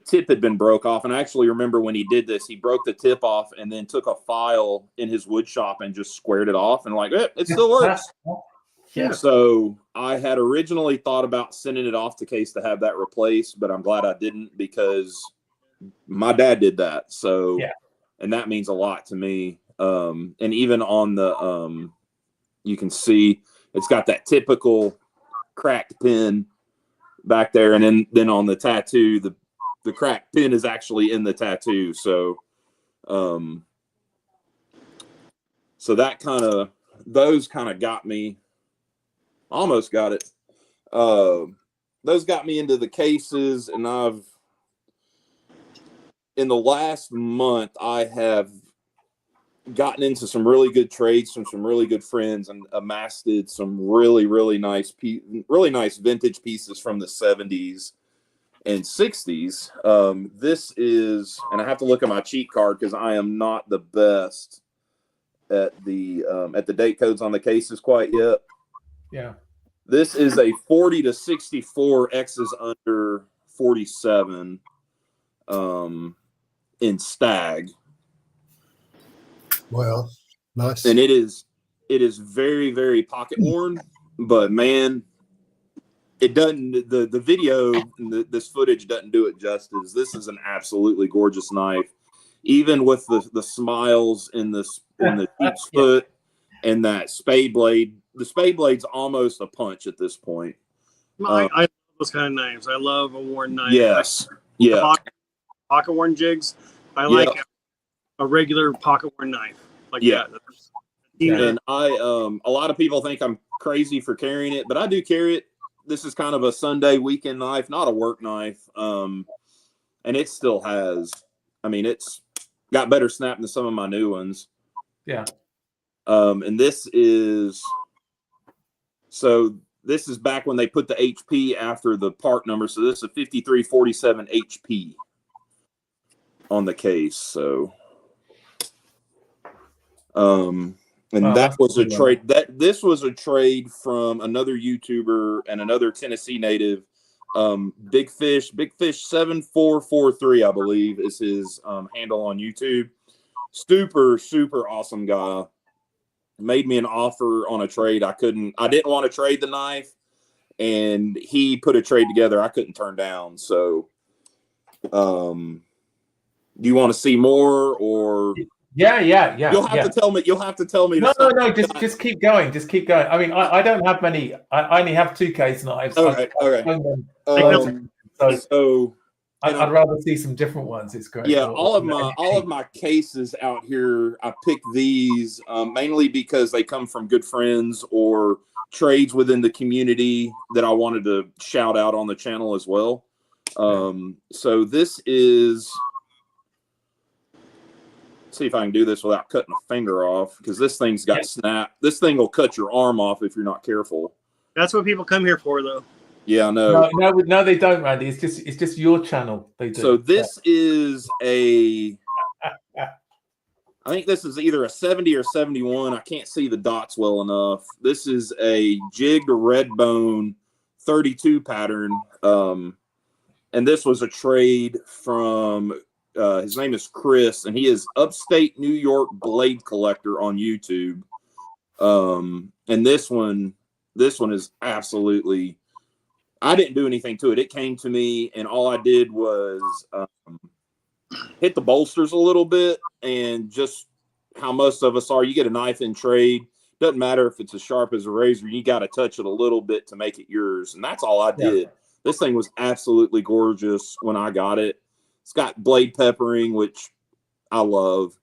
tip had been broke off. And I actually remember when he did this, he broke the tip off and then took a file in his wood shop and just squared it off and like, it still works. Yeah. So I had originally thought about sending it off to Case to have that replaced, but I'm glad I didn't because my dad did that. So, and that means a lot to me. And even on the, you can see it's got that typical cracked pin back there. And then on the tattoo, the cracked pin is actually in the tattoo. So, so that those kind of got me, almost got it. Those got me into the cases, and in the last month, I have gotten into some really good trades from some really good friends and amassed some really, really nice vintage pieces from the 70s and 60s. This is, and I have to look at my cheat card because I am not the best at the date codes on the cases quite yet. Yeah. This is a 40 to 64 X's under 47 in stag. Well, nice. And it is very, very pocket worn, but man, it doesn't, the video and this footage doesn't do it justice. This is an absolutely gorgeous knife, even with the smiles in the sheep's foot and that spade blade. The spade blade's almost a punch at this point. I love those kind of knives. I love a worn knife. Yes. Yeah. Pocket worn jigs. I like a regular pocket worn knife. Like that. And a lot of people think I'm crazy for carrying it, but I do carry it. This is kind of a Sunday weekend knife, not a work knife. And it still has, it's got better snap than some of my new ones. Yeah. And this is back when they put the HP after the part number. So this is a 5347 HP on the case. So, that was a trade. This was a trade from another YouTuber and another Tennessee native. Big Fish 7443, I believe, is his handle on YouTube. Super, super awesome guy. Made me an offer on a trade. I didn't want to trade the knife, and he put a trade together I couldn't turn down. So, do you want to see more or? Yeah. You'll have to tell me. No. Just keep going. Just keep going. I don't have many. I only have 2 case knives. All right. So I'd rather see some different ones. It's great. Yeah, all of my cases out here, I picked these mainly because they come from good friends or trades within the community that I wanted to shout out on the channel as well. So this is. See if I can do this without cutting a finger off, because this thing's got snap. This thing will cut your arm off if you're not careful. That's what people come here for, though. Yeah, I know. No, they don't, Randy. It's just your channel. They do. So this is I think this is either a 70 or 71. I can't see the dots well enough. This is a jigged red bone 32 pattern. And this was a trade from his name is Chris, and he is upstate New York blade collector on YouTube. And this one is absolutely, I didn't do anything to it. It came to me, and all I did was hit the bolsters a little bit, and just how most of us are, you get a knife in trade. Doesn't matter if it's as sharp as a razor, you got to touch it a little bit to make it yours. And that's all I did. This thing was absolutely gorgeous when I got it. It's got blade peppering, which I love.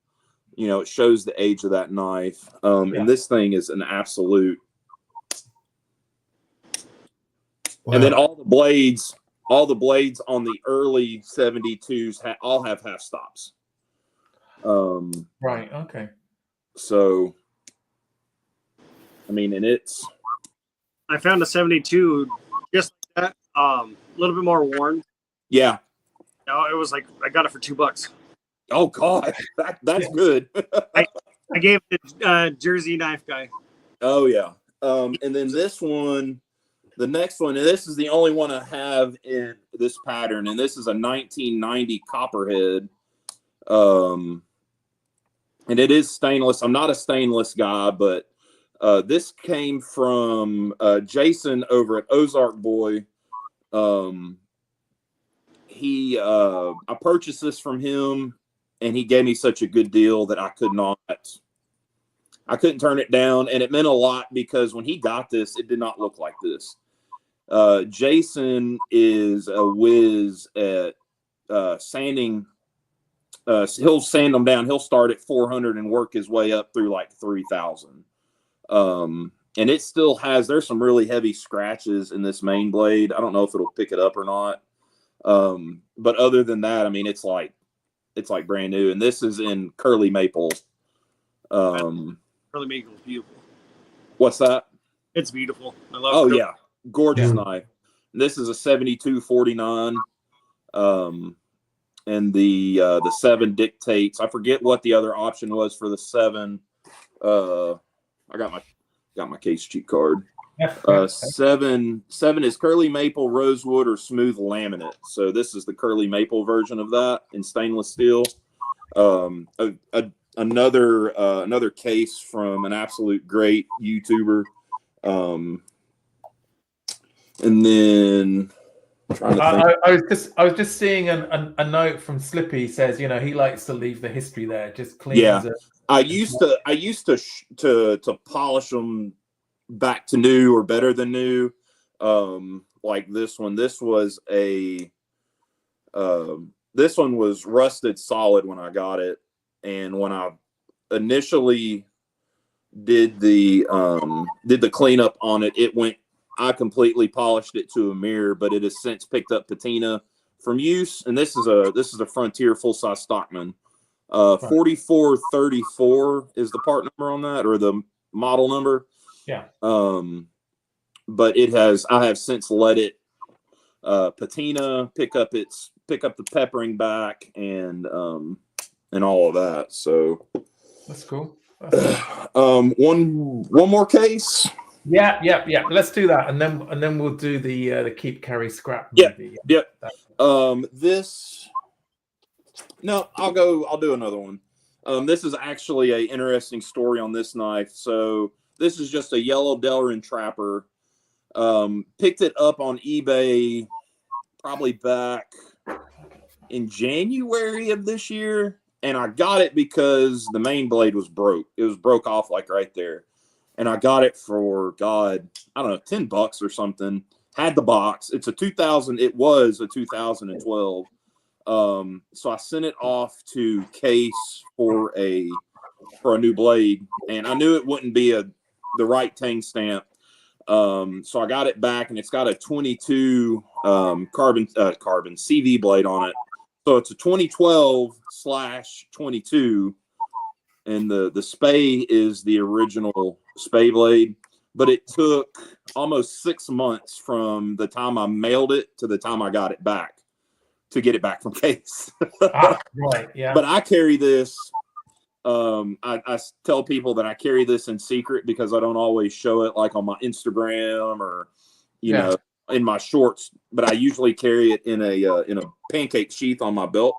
You know, it shows the age of that knife. And this thing is an absolute. Wow. And then all the blades on the early 72s all have half stops. Right. Okay. So, I mean, and it's. I found a 72 just like that, a little bit more worn. Yeah. No, it was like I got it for $2. Oh God, that's good. I gave it to Jersey knife guy. Oh yeah. And then this one, the next one, and this is the only one I have in this pattern, and this is a 1990 Copperhead. And it is stainless. I'm not a stainless guy, but this came from Jason over at Ozark Boy. I purchased this from him, and he gave me such a good deal that I couldn't turn it down. And it meant a lot because when he got this, it did not look like this. Jason is a whiz at sanding. He'll sand them down. He'll start at 400 and work his way up through like 3,000. And it still has, there's some really heavy scratches in this main blade. I don't know if it'll pick it up or not. But other than that, I mean, it's like brand new. And this is in curly maple. Curly maple is beautiful. What's that? It's beautiful. I love it. Oh yeah. Gorgeous knife. And this is a 7249. And the 7 dictates. I forget what the other option was for the 7. I got my case cheat card. 7 is curly maple, rosewood, or smooth laminate. So this is the curly maple version of that in stainless steel. Another case from an absolute great YouTuber. And then I was just seeing a note from Slippy says, you know, he likes to leave the history there, just clean. Yeah, I used to polish them back to new or better than new. Like this one. This was this one was rusted solid when I got it, and when I initially did the cleanup on it, I completely polished it to a mirror, but it has since picked up patina from use. And this is a Frontier full-size Stockman. 4434 is the part number on that, or the model number. Yeah. But I have since let it patina, pick up the peppering back, and all of that. So that's cool. One more case. Yeah. Let's do that, and then we'll do the keep, carry, scrap movie. Yeah. I'll do another one. This is actually a interesting story on this knife. So this is just a yellow Delrin Trapper. Picked it up on eBay probably back in January of this year, and I got it because the main blade was broke. It was broke off like right there. And I got it for, God, I don't know, $10 or something. Had the box. It was a 2012. So I sent it off to Case for a new blade, and I knew it wouldn't be the right tang stamp. So I got it back, and it's got a 22 carbon CV blade on it. So it's a 2012/22. And the spay is the original spay blade, but it took almost 6 months from the time I mailed it to the time I got it back to get it back from Case. Right, yeah. But I carry this. I tell people that I carry this in secret because I don't always show it, like on my Instagram or, you know, in my shorts, but I usually carry it in a pancake sheath on my belt,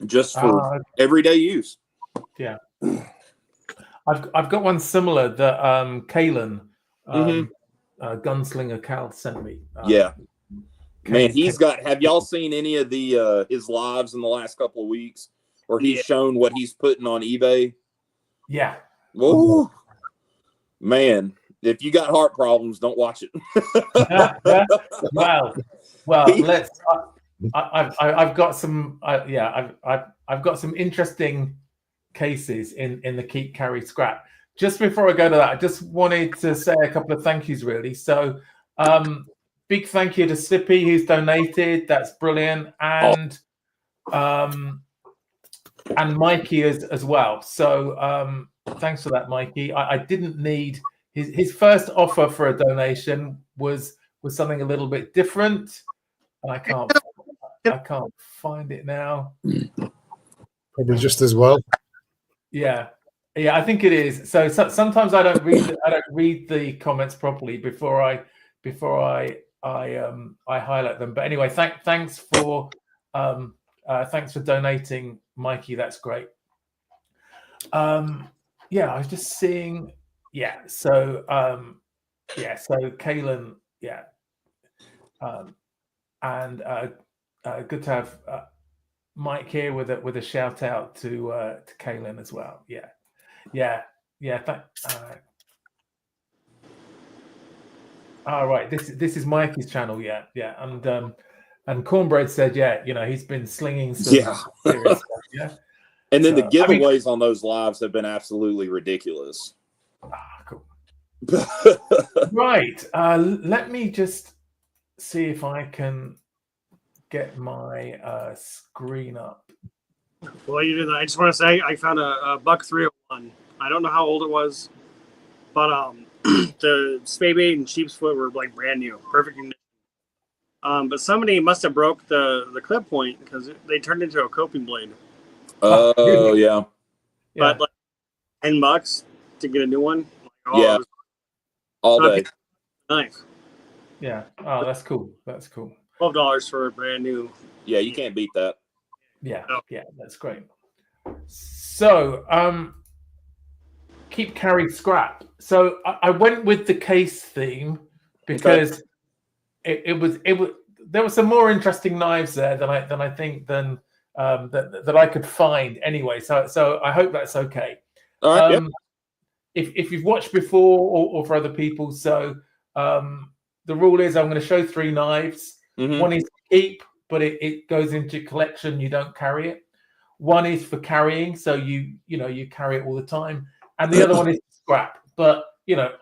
just for everyday use. Yeah, I've got one similar that Kalen, Gunslinger Cal sent me. Yeah, man, he's got. Have y'all seen any of the his lives in the last couple of weeks, where he's shown what he's putting on eBay? Yeah. Oh, man. If you got heart problems, don't watch it. Well, let's. I've got some. I've got some interesting cases in the keep, carry, scrap. Just before I go to that, I just wanted to say a couple of thank yous, really. So, big thank you to Slippy, who's donated. That's brilliant, and Mikey as well. So, thanks for that, Mikey. I didn't need. His first offer for a donation was something a little bit different, and I can't find it now. Probably just as well. Yeah, I think it is. So sometimes I don't read the comments properly before I highlight them. But anyway, thanks for donating, Mikey. That's great. I was just seeing. So Kalen, and good to have Mike here with a shout out to Kalen as well. All right, this is Mikey's channel. And Cornbread said, he's been slinging some serious stuff, And then the giveaways on those lives have been absolutely ridiculous. Cool. Right. Let me just see if I can get my screen up. Well, you did that. I just want to say I found a buck 301. I don't know how old it was, but the spay bait and sheep's foot were like brand new, perfect condition. But somebody must have broke the clip point because they turned into a coping blade. Oh yeah. But like $10 to get a new one. All day. Knife. Yeah. Oh, that's cool. That's cool. $12 for a brand new. Yeah, you can't beat that. Yeah, that's great. So, keep, carry, scrap. So I went with the case theme because it was there were some more interesting knives there than I think that I could find anyway. So I hope that's okay. All right. If you've watched before or for other people, so the rule is I'm going to show 3 knives. Mm-hmm. One is to keep, but it goes into collection. You don't carry it. One is for carrying, so you carry it all the time, and the other one is scrap. But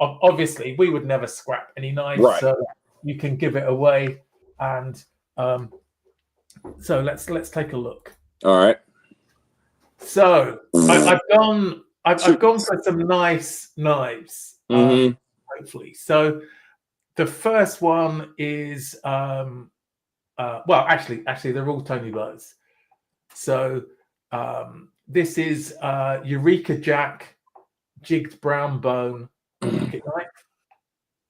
obviously, we would never scrap any knives, right. So you can give it away. And so let's take a look. All right. So I've gone for some nice knives, hopefully. So the first one is actually they're all Tony Blows. So this is Eureka Jack jigged brown bone pocket knife.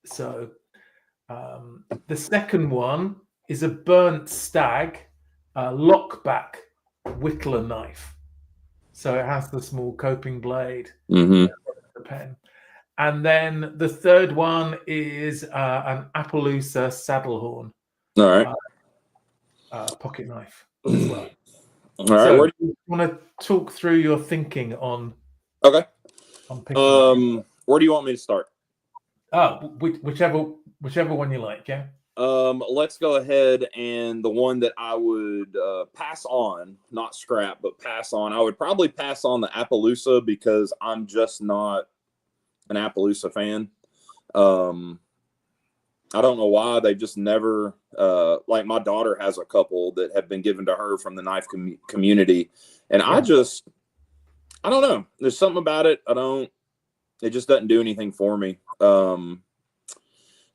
So the second one is a burnt stag lockback whittler knife. So it has the small coping blade, the pen. And then the third one is an Appaloosa saddle horn. All right. Pocket knife as well. All right. So do you want to talk through your thinking on? Okay. On picking where do you want me to start? Whichever one you like. Yeah. Let's go ahead, and the one that I would pass on, not scrap, but pass on. I would probably pass on the Appaloosa because I'm just not an Appaloosa fan. I don't know why. They've just never like my daughter has a couple that have been given to her from the knife community, and I don't know. There's something about it. It just doesn't do anything for me.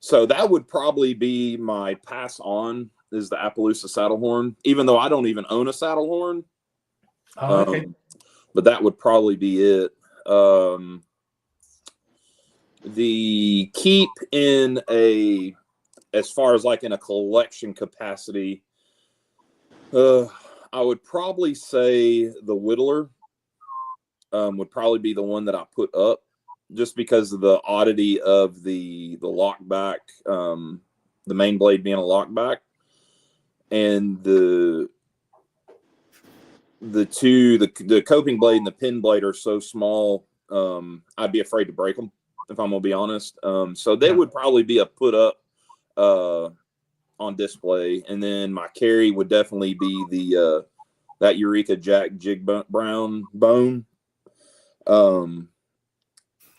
So that would probably be my pass on, is the Appaloosa saddle horn, even though I don't even own a saddle horn. Okay. But that would probably be it. The keep in a as far as like in a collection capacity, I would probably say the Whittler would probably be the one that I put up, just because of the oddity of the lockback, the main blade being a lockback, and the coping blade and the pin blade are so small. I'd be afraid to break them, if I'm gonna be honest. So they would probably be a put up on display, and then my carry would definitely be the that Eureka Jack Jig Brown bone.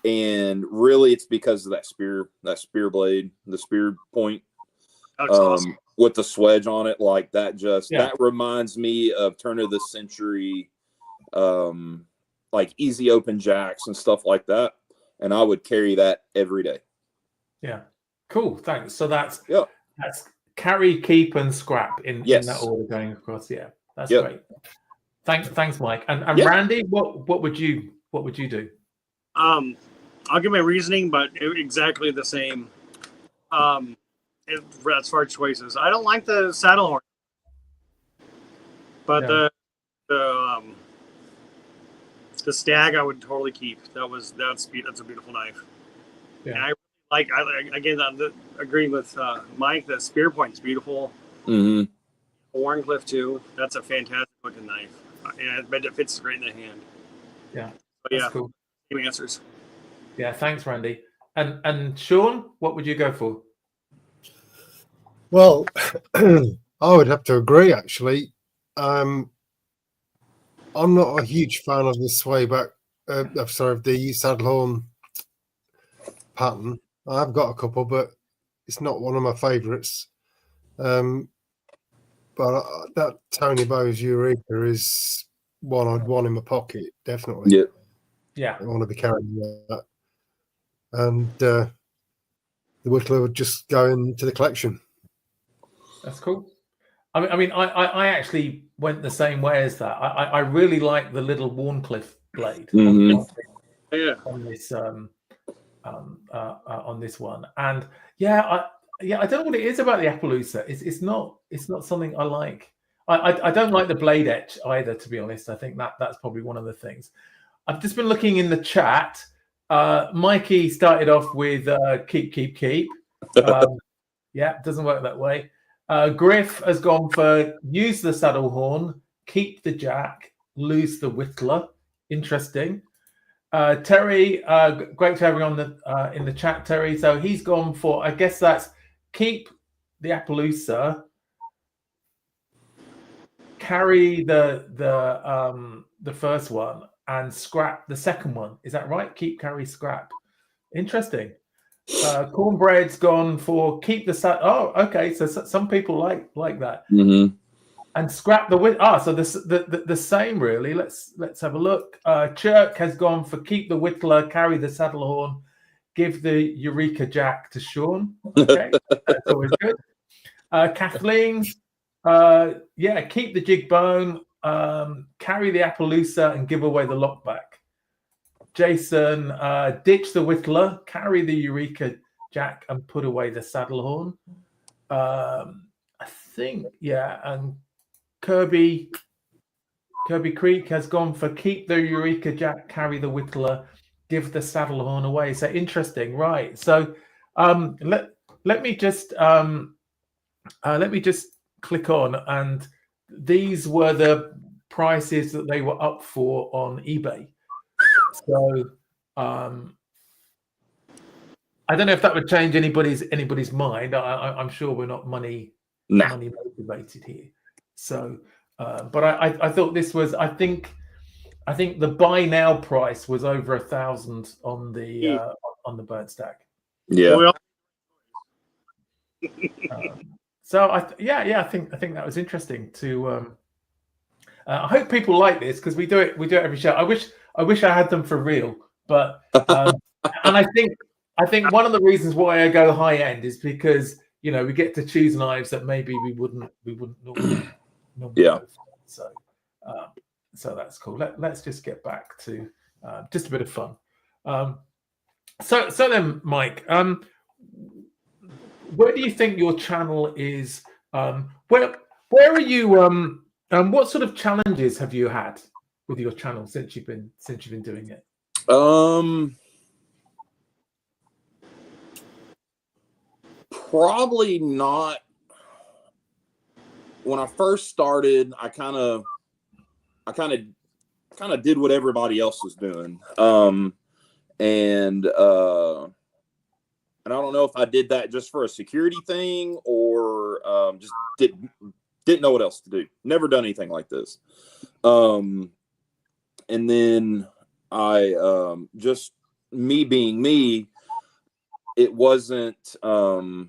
And really it's because of that spear blade, the spear point, Awesome. with the swedge on it. Like that that reminds me of turn of the century, like easy open jacks and stuff like that. And I would carry that every day. Yeah. Cool. Thanks. So that's carry, keep, and scrap in that order going across. Yeah. That's great. Thanks, Mike. And Randy, what would you do? I'll give my reasoning, but exactly the same. As far as choices, I don't like the saddle horn, but the stag I would totally keep. That's a beautiful knife. Yeah. And I agreeing with Mike. The spear point's beautiful. Mm-hmm. Warncliffe too. That's a fantastic looking knife, and I bet it fits great in the hand. Yeah, but that's cool. Same answers. Yeah, thanks, Randy. And Sean, what would you go for? Well, I would have to agree. Actually, I'm not a huge fan of the swayback. Of the saddlehorn pattern. I've got a couple, but it's not one of my favourites. But that Tony Bowes Eureka is one I'd want in my pocket, definitely. Yeah. I want to be carrying that. And the Whittler would just go into the collection. That's cool. I mean, I actually went the same way as that. I really like the little Warncliffe blade on this on this one, and I don't know what it is about the Appaloosa. It's not something I like. I don't like the blade etch either, to be honest. I think that's probably one of the things. I've just been looking in the chat. Mikey started off with keep. Doesn't work that way. Griff has gone for use the saddle horn, keep the jack, lose the Whittler. Interesting. Terry, great to have you on in the chat, Terry. So he's gone for, I guess that's keep the Appaloosa, carry the first one, and scrap the second one. Is that right? Keep, carry, scrap. Interesting. Cornbread's gone for keep the saddle. Oh, okay. So some people like that. Mm-hmm. And scrap the Whittler. So the same really. Let's have a look. Chirk has gone for keep the Whittler, carry the saddle horn, give the Eureka Jack to Sean. Okay, that's always good. Kathleen, keep the jig bone, carry the Appaloosa, and give away the lockback. Jason, ditch the Whittler, carry the Eureka Jack, and put away the saddle horn. I think, and Kirby Creek has gone for keep the Eureka Jack, carry the Whittler, give the saddle horn away. So interesting, right? So let me just click on, and these were the prices that they were up for on eBay. So I don't know if that would change anybody's mind. I'm sure we're not money motivated here. So, but I thought this was. I think the buy now price was over 1,000 on the bird stack. Yeah. So I think that was interesting to. I hope people like this because we do it every show. I wish I had them for real, but and I think one of the reasons why I go high end is because we get to choose knives that maybe we wouldn't normally go for. So that's cool. Let's just get back to just a bit of fun. So then, Mike, where do you think your channel is? Where are you? What sort of challenges have you had with your channel since you've been doing it? Probably not. When I first started, I kind of did what everybody else was doing. And I don't know if I did that just for a security thing or just didn't know what else to do. Never done anything like this. And then I just me being me, it wasn't and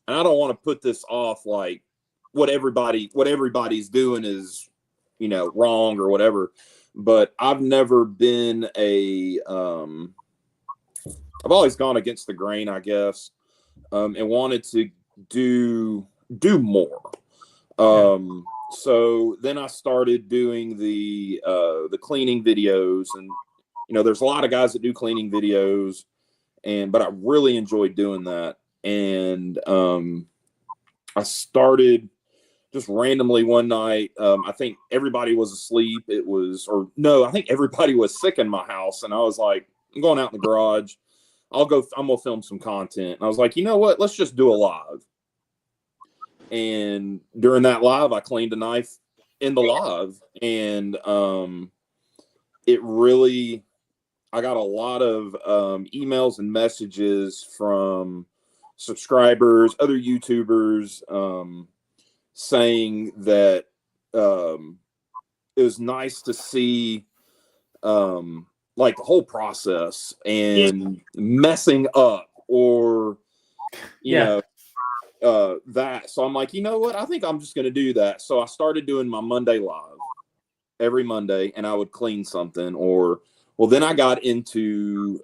I don't want to put this off like what everybody's doing is, you know, wrong or whatever, but I've never been I've always gone against the grain, I guess, and wanted to do more. So then I started doing the cleaning videos, and you know, there's a lot of guys that do cleaning videos, but I really enjoyed doing that. And I started just randomly one night. I think everybody was asleep. I think everybody was sick in my house, and I was like, I'm going out in the garage. I'm gonna film some content. And I was like, you know what? Let's just do a live. And during that live, I cleaned a knife in the live, and I got a lot of emails and messages from subscribers, other YouTubers, saying that it was nice to see like the whole process and messing up or you know that. So I'm like, you know what, I think I'm just going to do that. So I started doing my Monday live every Monday, and I would clean something. Then I got into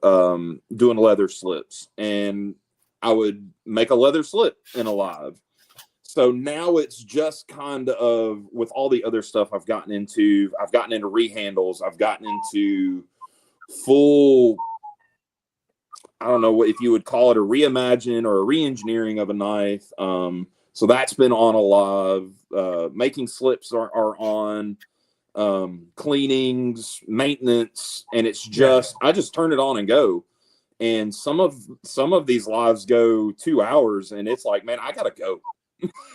doing leather slips, and I would make a leather slip in a live. So now it's just kind of with all the other stuff I've gotten into rehandles. I've gotten into full, I don't know if you would call it a reimagine or a re-engineering of a knife. So that's been on a live. Making slips are on, cleanings, maintenance, and it's just I just turn it on and go. And some of these lives go 2 hours, and it's like, man, I gotta go.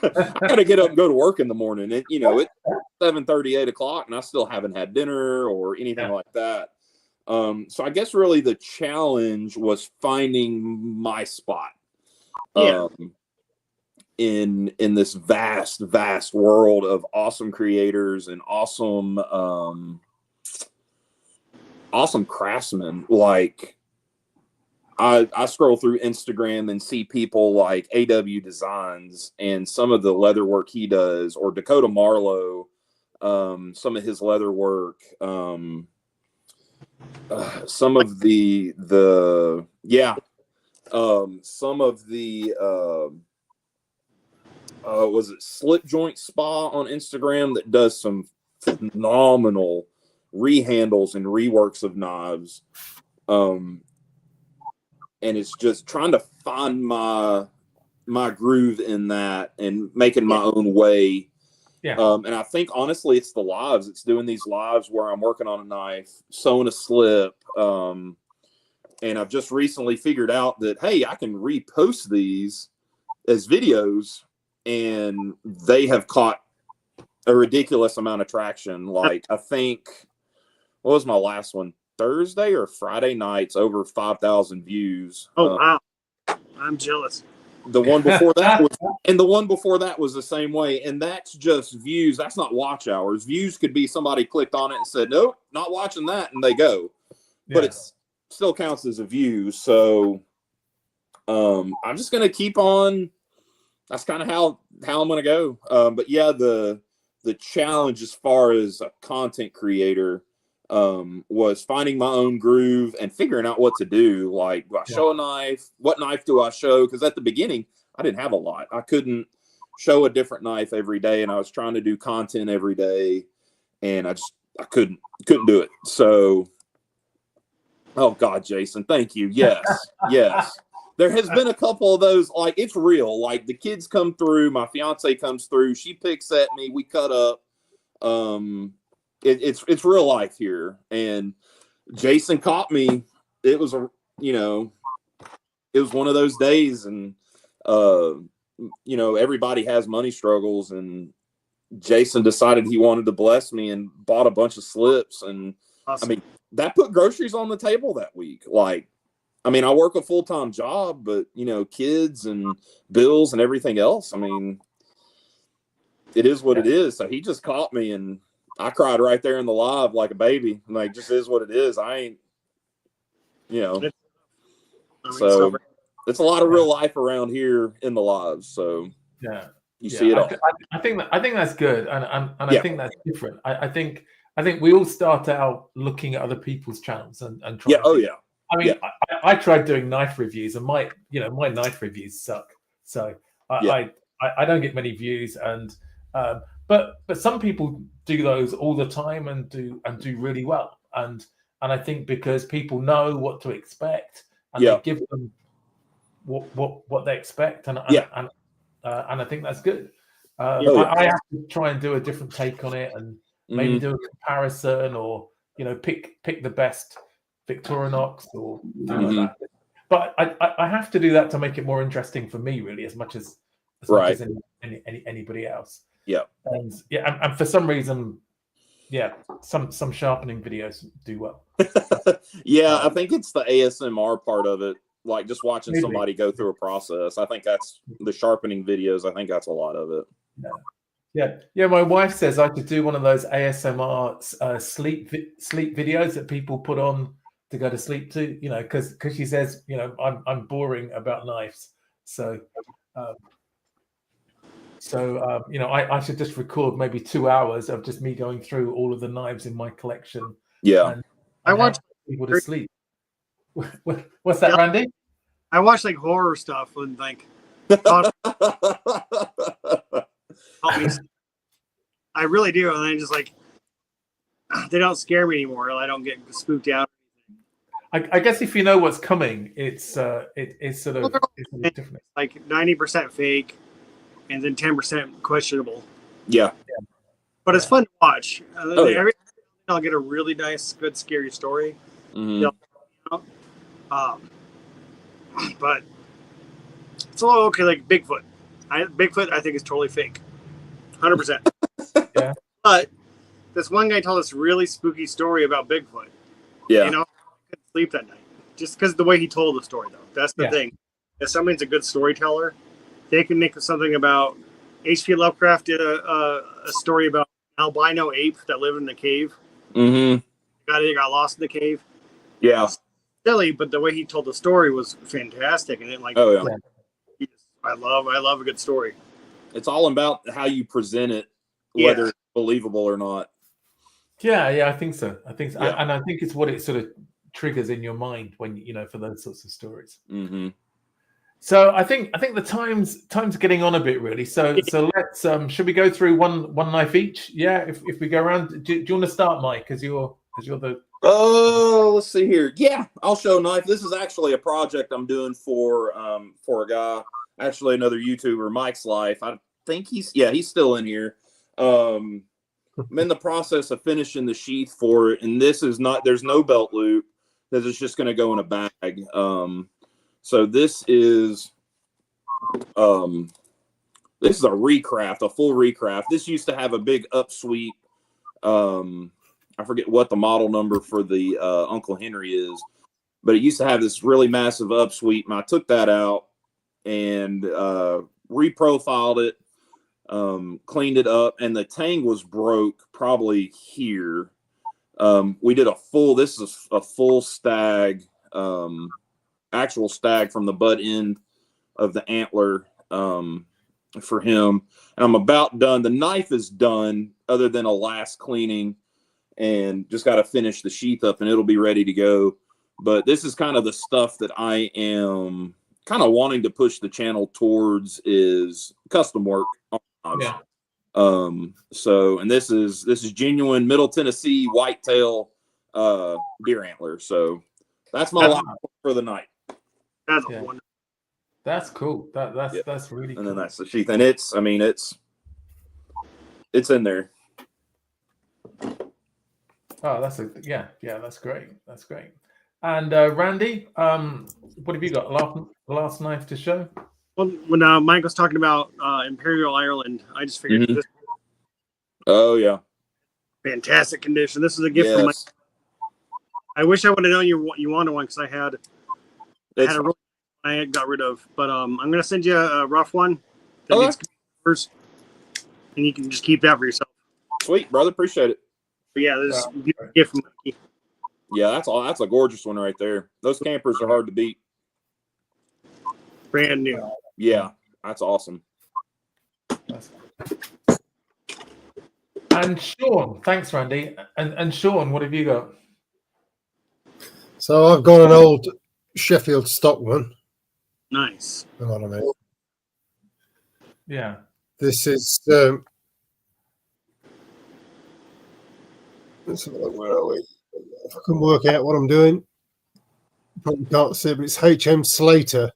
I gotta get up and go to work in the morning. And you know, it's 7:30, 8 o'clock, and I still haven't had dinner or anything like that. So I guess really the challenge was finding my spot in this vast world of awesome creators and awesome craftsmen. Like I scroll through Instagram and see people like AW Designs and some of the leather work he does, or Dakota Marlowe, some of his leather work, some of the was it Slip Joint Spa on Instagram that does some phenomenal rehandles and reworks of knives. And it's just trying to find my groove in that and making my own way. And I think honestly it's the lives. It's doing these lives where I'm working on a knife, sewing a slip. And I've just recently figured out that, hey, I can repost these as videos, and they have caught a ridiculous amount of traction. Like, I think, what was my last one? Thursday or Friday nights, over 5,000 views. Oh, wow. I'm jealous. The one before that was the same way. And that's just views. That's not watch hours. Views could be somebody clicked on it and said, nope, not watching that, and they go. But it still counts as a view. So I'm just going to keep on. That's kind of how I'm going to go. But yeah, the challenge as far as a content creator was finding my own groove and figuring out what to do. Like, do I show a knife? What knife do I show? Because at the beginning, I didn't have a lot. I couldn't show a different knife every day, and I was trying to do content every day, and I couldn't do it. So, oh God, Jason, thank you. Yes. There has been a couple of those, like, it's real. Like, the kids come through, my fiance comes through, she picks at me, we cut up. It's real life here. And Jason caught me. It was it was one of those days, and everybody has money struggles, and Jason decided he wanted to bless me and bought a bunch of slips. And Awesome. I mean, that put groceries on the table that week. Like, I mean, I work a full-time job, but kids and bills and everything else. I mean, it is what it is. So he just caught me, and I cried right there in the live like a baby. Like, just is what it is. I ain't, So it's a lot of real life around here in the lives. So you see it all. I think that's good, and I think that's different. I think we all start out looking at other people's channels and trying. I mean, I tried doing knife reviews, and my knife reviews suck. So I don't get many views, and but some people do those all the time and do really well. And I think because people know what to expect, and they give them what they expect, and I think that's good. I have to try and do a different take on it, and maybe do a comparison, or pick the best Victorinox or something like that. But I have to do that to make it more interesting for me, really, as much as anybody else. And for some reason, some sharpening videos do well. I think it's the ASMR part of it, like just watching somebody go through a process. I think that's the sharpening videos. I think that's a lot of it. Yeah. My wife says I could do one of those ASMR sleep videos that people put on to go to sleep to, because she says, I'm boring about knives. So I should just record maybe 2 hours of just me going through all of the knives in my collection. And I watch people to sleep. What's that, Randy? I watch like horror stuff and like I really do, and I just like they don't scare me anymore. I don't get spooked out. I guess if you know what's coming, it's sort of different. Like 90% fake, and then 10% questionable. But it's fun to watch. Every time I'll get a really nice, good, scary story. But it's a little okay, like Bigfoot. Bigfoot, I think, is totally fake, 100%. But this one guy told us a really spooky story about Bigfoot. I couldn't sleep that night just because of the way he told the story. Though that's the thing. If somebody's a good storyteller, they can make something about. H.P. Lovecraft did a story about albino ape that lived in the cave. He got lost in the cave. Silly, but the way he told the story was fantastic, and I love a good story. It's all about how you present it, whether it's believable or not. I think so. And I think it's what it sort of triggers in your mind when for those sorts of stories. So I think the time's getting on a bit, really. So let's should we go through one knife each? If we go around, do you want to start, Mike? Because you're the. Oh, let's see here. I'll show a knife. This is actually a project I'm doing for a guy, actually another YouTuber, Mike's Life. I think he's still in here. I'm in the process of finishing the sheath for it, and there's no belt loop. This is just going to go in a bag. So this is a recraft, a full recraft. This used to have a big upsweep. I forget what the model number for the Uncle Henry is, but it used to have this really massive upsweep, and I took that out and reprofiled it, cleaned it up, and the tang was broke probably here. We did this is a full stag, actual stag from the butt end of the antler for him. And I'm about done. The knife is done other than a last cleaning, and just got to finish the sheath up and it'll be ready to go. But this is kind of the stuff that I am kind of wanting to push the channel towards, is custom work. So, and this is genuine Middle Tennessee whitetail deer antler. So that's my line for the night. That's wonderful. That's cool. That's really And cool. then that's the sheath, and it's in there. Oh, that's that's great. That's great. And Randy, what have you got? Last knife to show? Well, when Mike was talking about Imperial Ireland, I just figured this Oh yeah, fantastic condition. This is a gift from Mike. I wish I would have known you wanted one because I had a really I got rid of. But I'm gonna send you a rough one that needs covers, and you can just keep that for yourself. Sweet, brother, appreciate it. But yeah, this is a beautiful gift from Mikey. Yeah, that's a gorgeous one right there. Those campers are hard to beat. Brand new. Yeah, that's awesome. And Sean, thanks, Randy. And Sean, what have you got? So I've got an old Sheffield stock one. Nice. Hang on a minute. Yeah. This is let's have a look, where are we? If I can work out what I'm doing. Probably can't see, but it's HM Slater.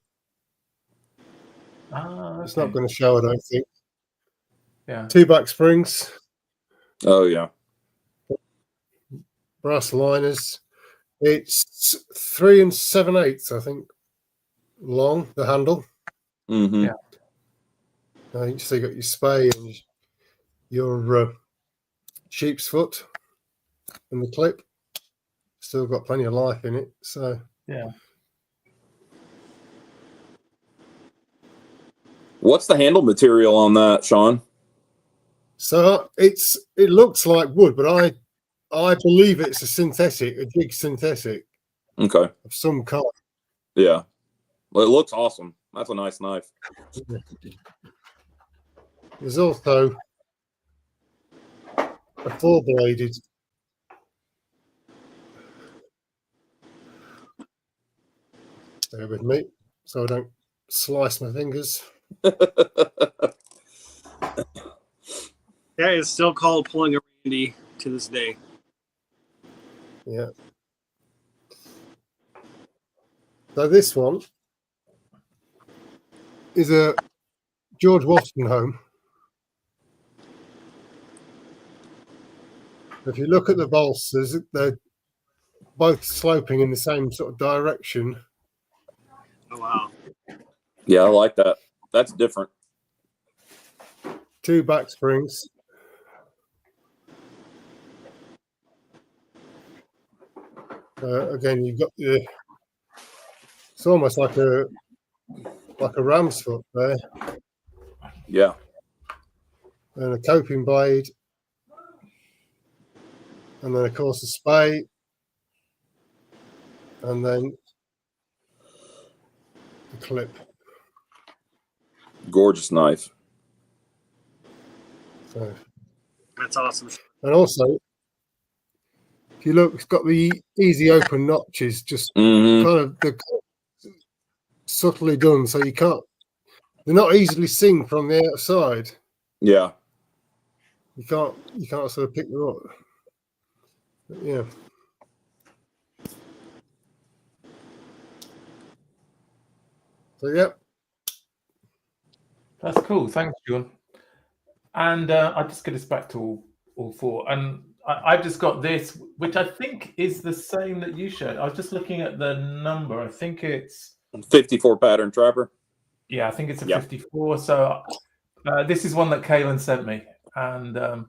Okay. It's not going to show, I don't think. Yeah. 2 back springs. Oh yeah. Brass liners. It's 3 7/8, I think, long, the handle. Mm-hmm. Yeah. You still got your spay and your sheep's foot and the clip. Still got plenty of life in it. So yeah. What's the handle material on that, Sean? So it looks like wood, but I believe it's a jig synthetic. Okay. Of some kind. Yeah. Well, it looks awesome. That's a nice knife. There's also a 4-bladed. Bear with me, so I don't slice my fingers. That is still called pulling a Randy to this day. Yeah. So this one is a George Washington home. If you look at the bolsters, they're both sloping in the same sort of direction. Oh wow. Yeah, I like that. That's different. 2 back springs. Again, you've got it's almost like a ram's foot there. Yeah. And a coping blade. And then, of course, a spay. And then the clip. Gorgeous knife. So, that's awesome. And also, if you look, it's got the easy open notches, just kind of subtly done, so they're not easily seen from the outside. Yeah. You can't sort of pick them up. But yeah. So yeah. That's cool. Thanks, Sean. And I just get us back to all 4. And I've just got this, which I think is the same that you showed. I was just looking at the number. I think it's 54 pattern trapper. Yeah, I think it's a 54. So this is one that Kaylin sent me. And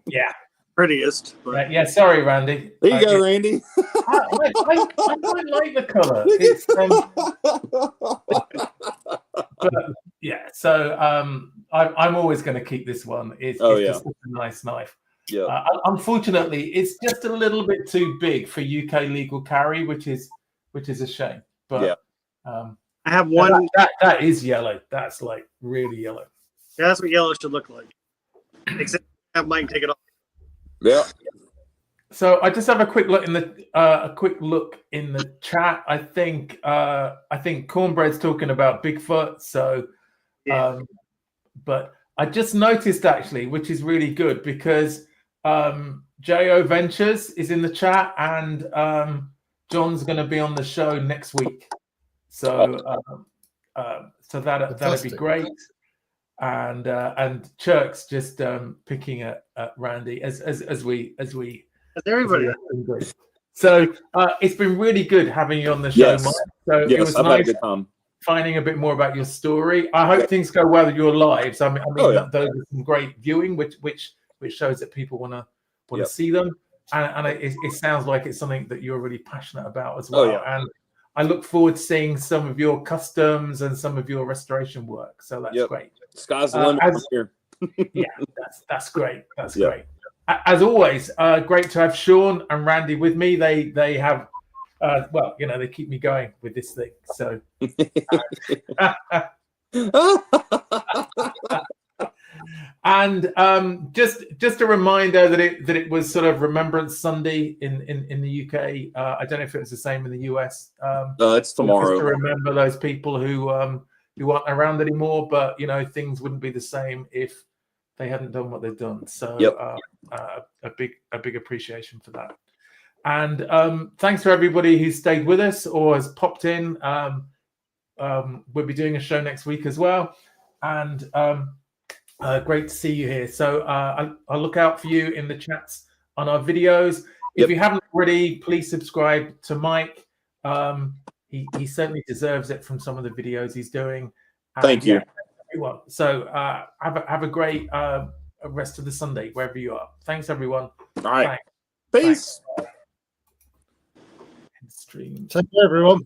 yeah. Prettiest. But... Yeah, sorry, Randy. There you go, Randy. I quite like the color. It's, but yeah, so I'm always going to keep this one. It's just a nice knife. Yeah. Unfortunately, it's just a little bit too big for UK legal carry, which is a shame. But I have one that is yellow. That's like really yellow. Yeah, that's what yellow should look like. Except have Mike take it off. Yeah. So I just have a quick look in the chat. I think Cornbread's talking about Bigfoot. So, but I just noticed actually, which is really good because Jo Ventures is in the chat and John's going to be on the show next week. So that'd be Fantastic. great. And Chirk's just picking at Randy as everybody. So it's been really good having you on the show, Yes. Mike. So it was I've nice had a good time. finding a bit more about your story. I hope things go well with your lives. I mean, those are some great viewing, which shows that people want to see them, and it sounds like it's something that you're really passionate about as well. And I look forward to seeing some of your customs and some of your restoration work. So that's great. Sky's the limit from here. Yeah, that's great. That's great. As always, great to have Sean and Randy with me. They have, they keep me going with this thing. So, and just a reminder that it was sort of Remembrance Sunday in the UK. I don't know if it was the same in the US. It's tomorrow. Just to remember those people who aren't around anymore, but things wouldn't be the same if they hadn't done what they've done. So a big appreciation for that. And thanks to everybody who stayed with us or has popped in. We'll be doing a show next week as well. And great to see you here. So I'll look out for you in the chats on our videos. If you haven't already, please subscribe to Mike. He certainly deserves it from some of the videos he's doing. Thank you. Everyone. So have a great rest of the Sunday, wherever you are. Thanks, everyone. All right. Thanks. Peace. Stream. Thank you, everyone.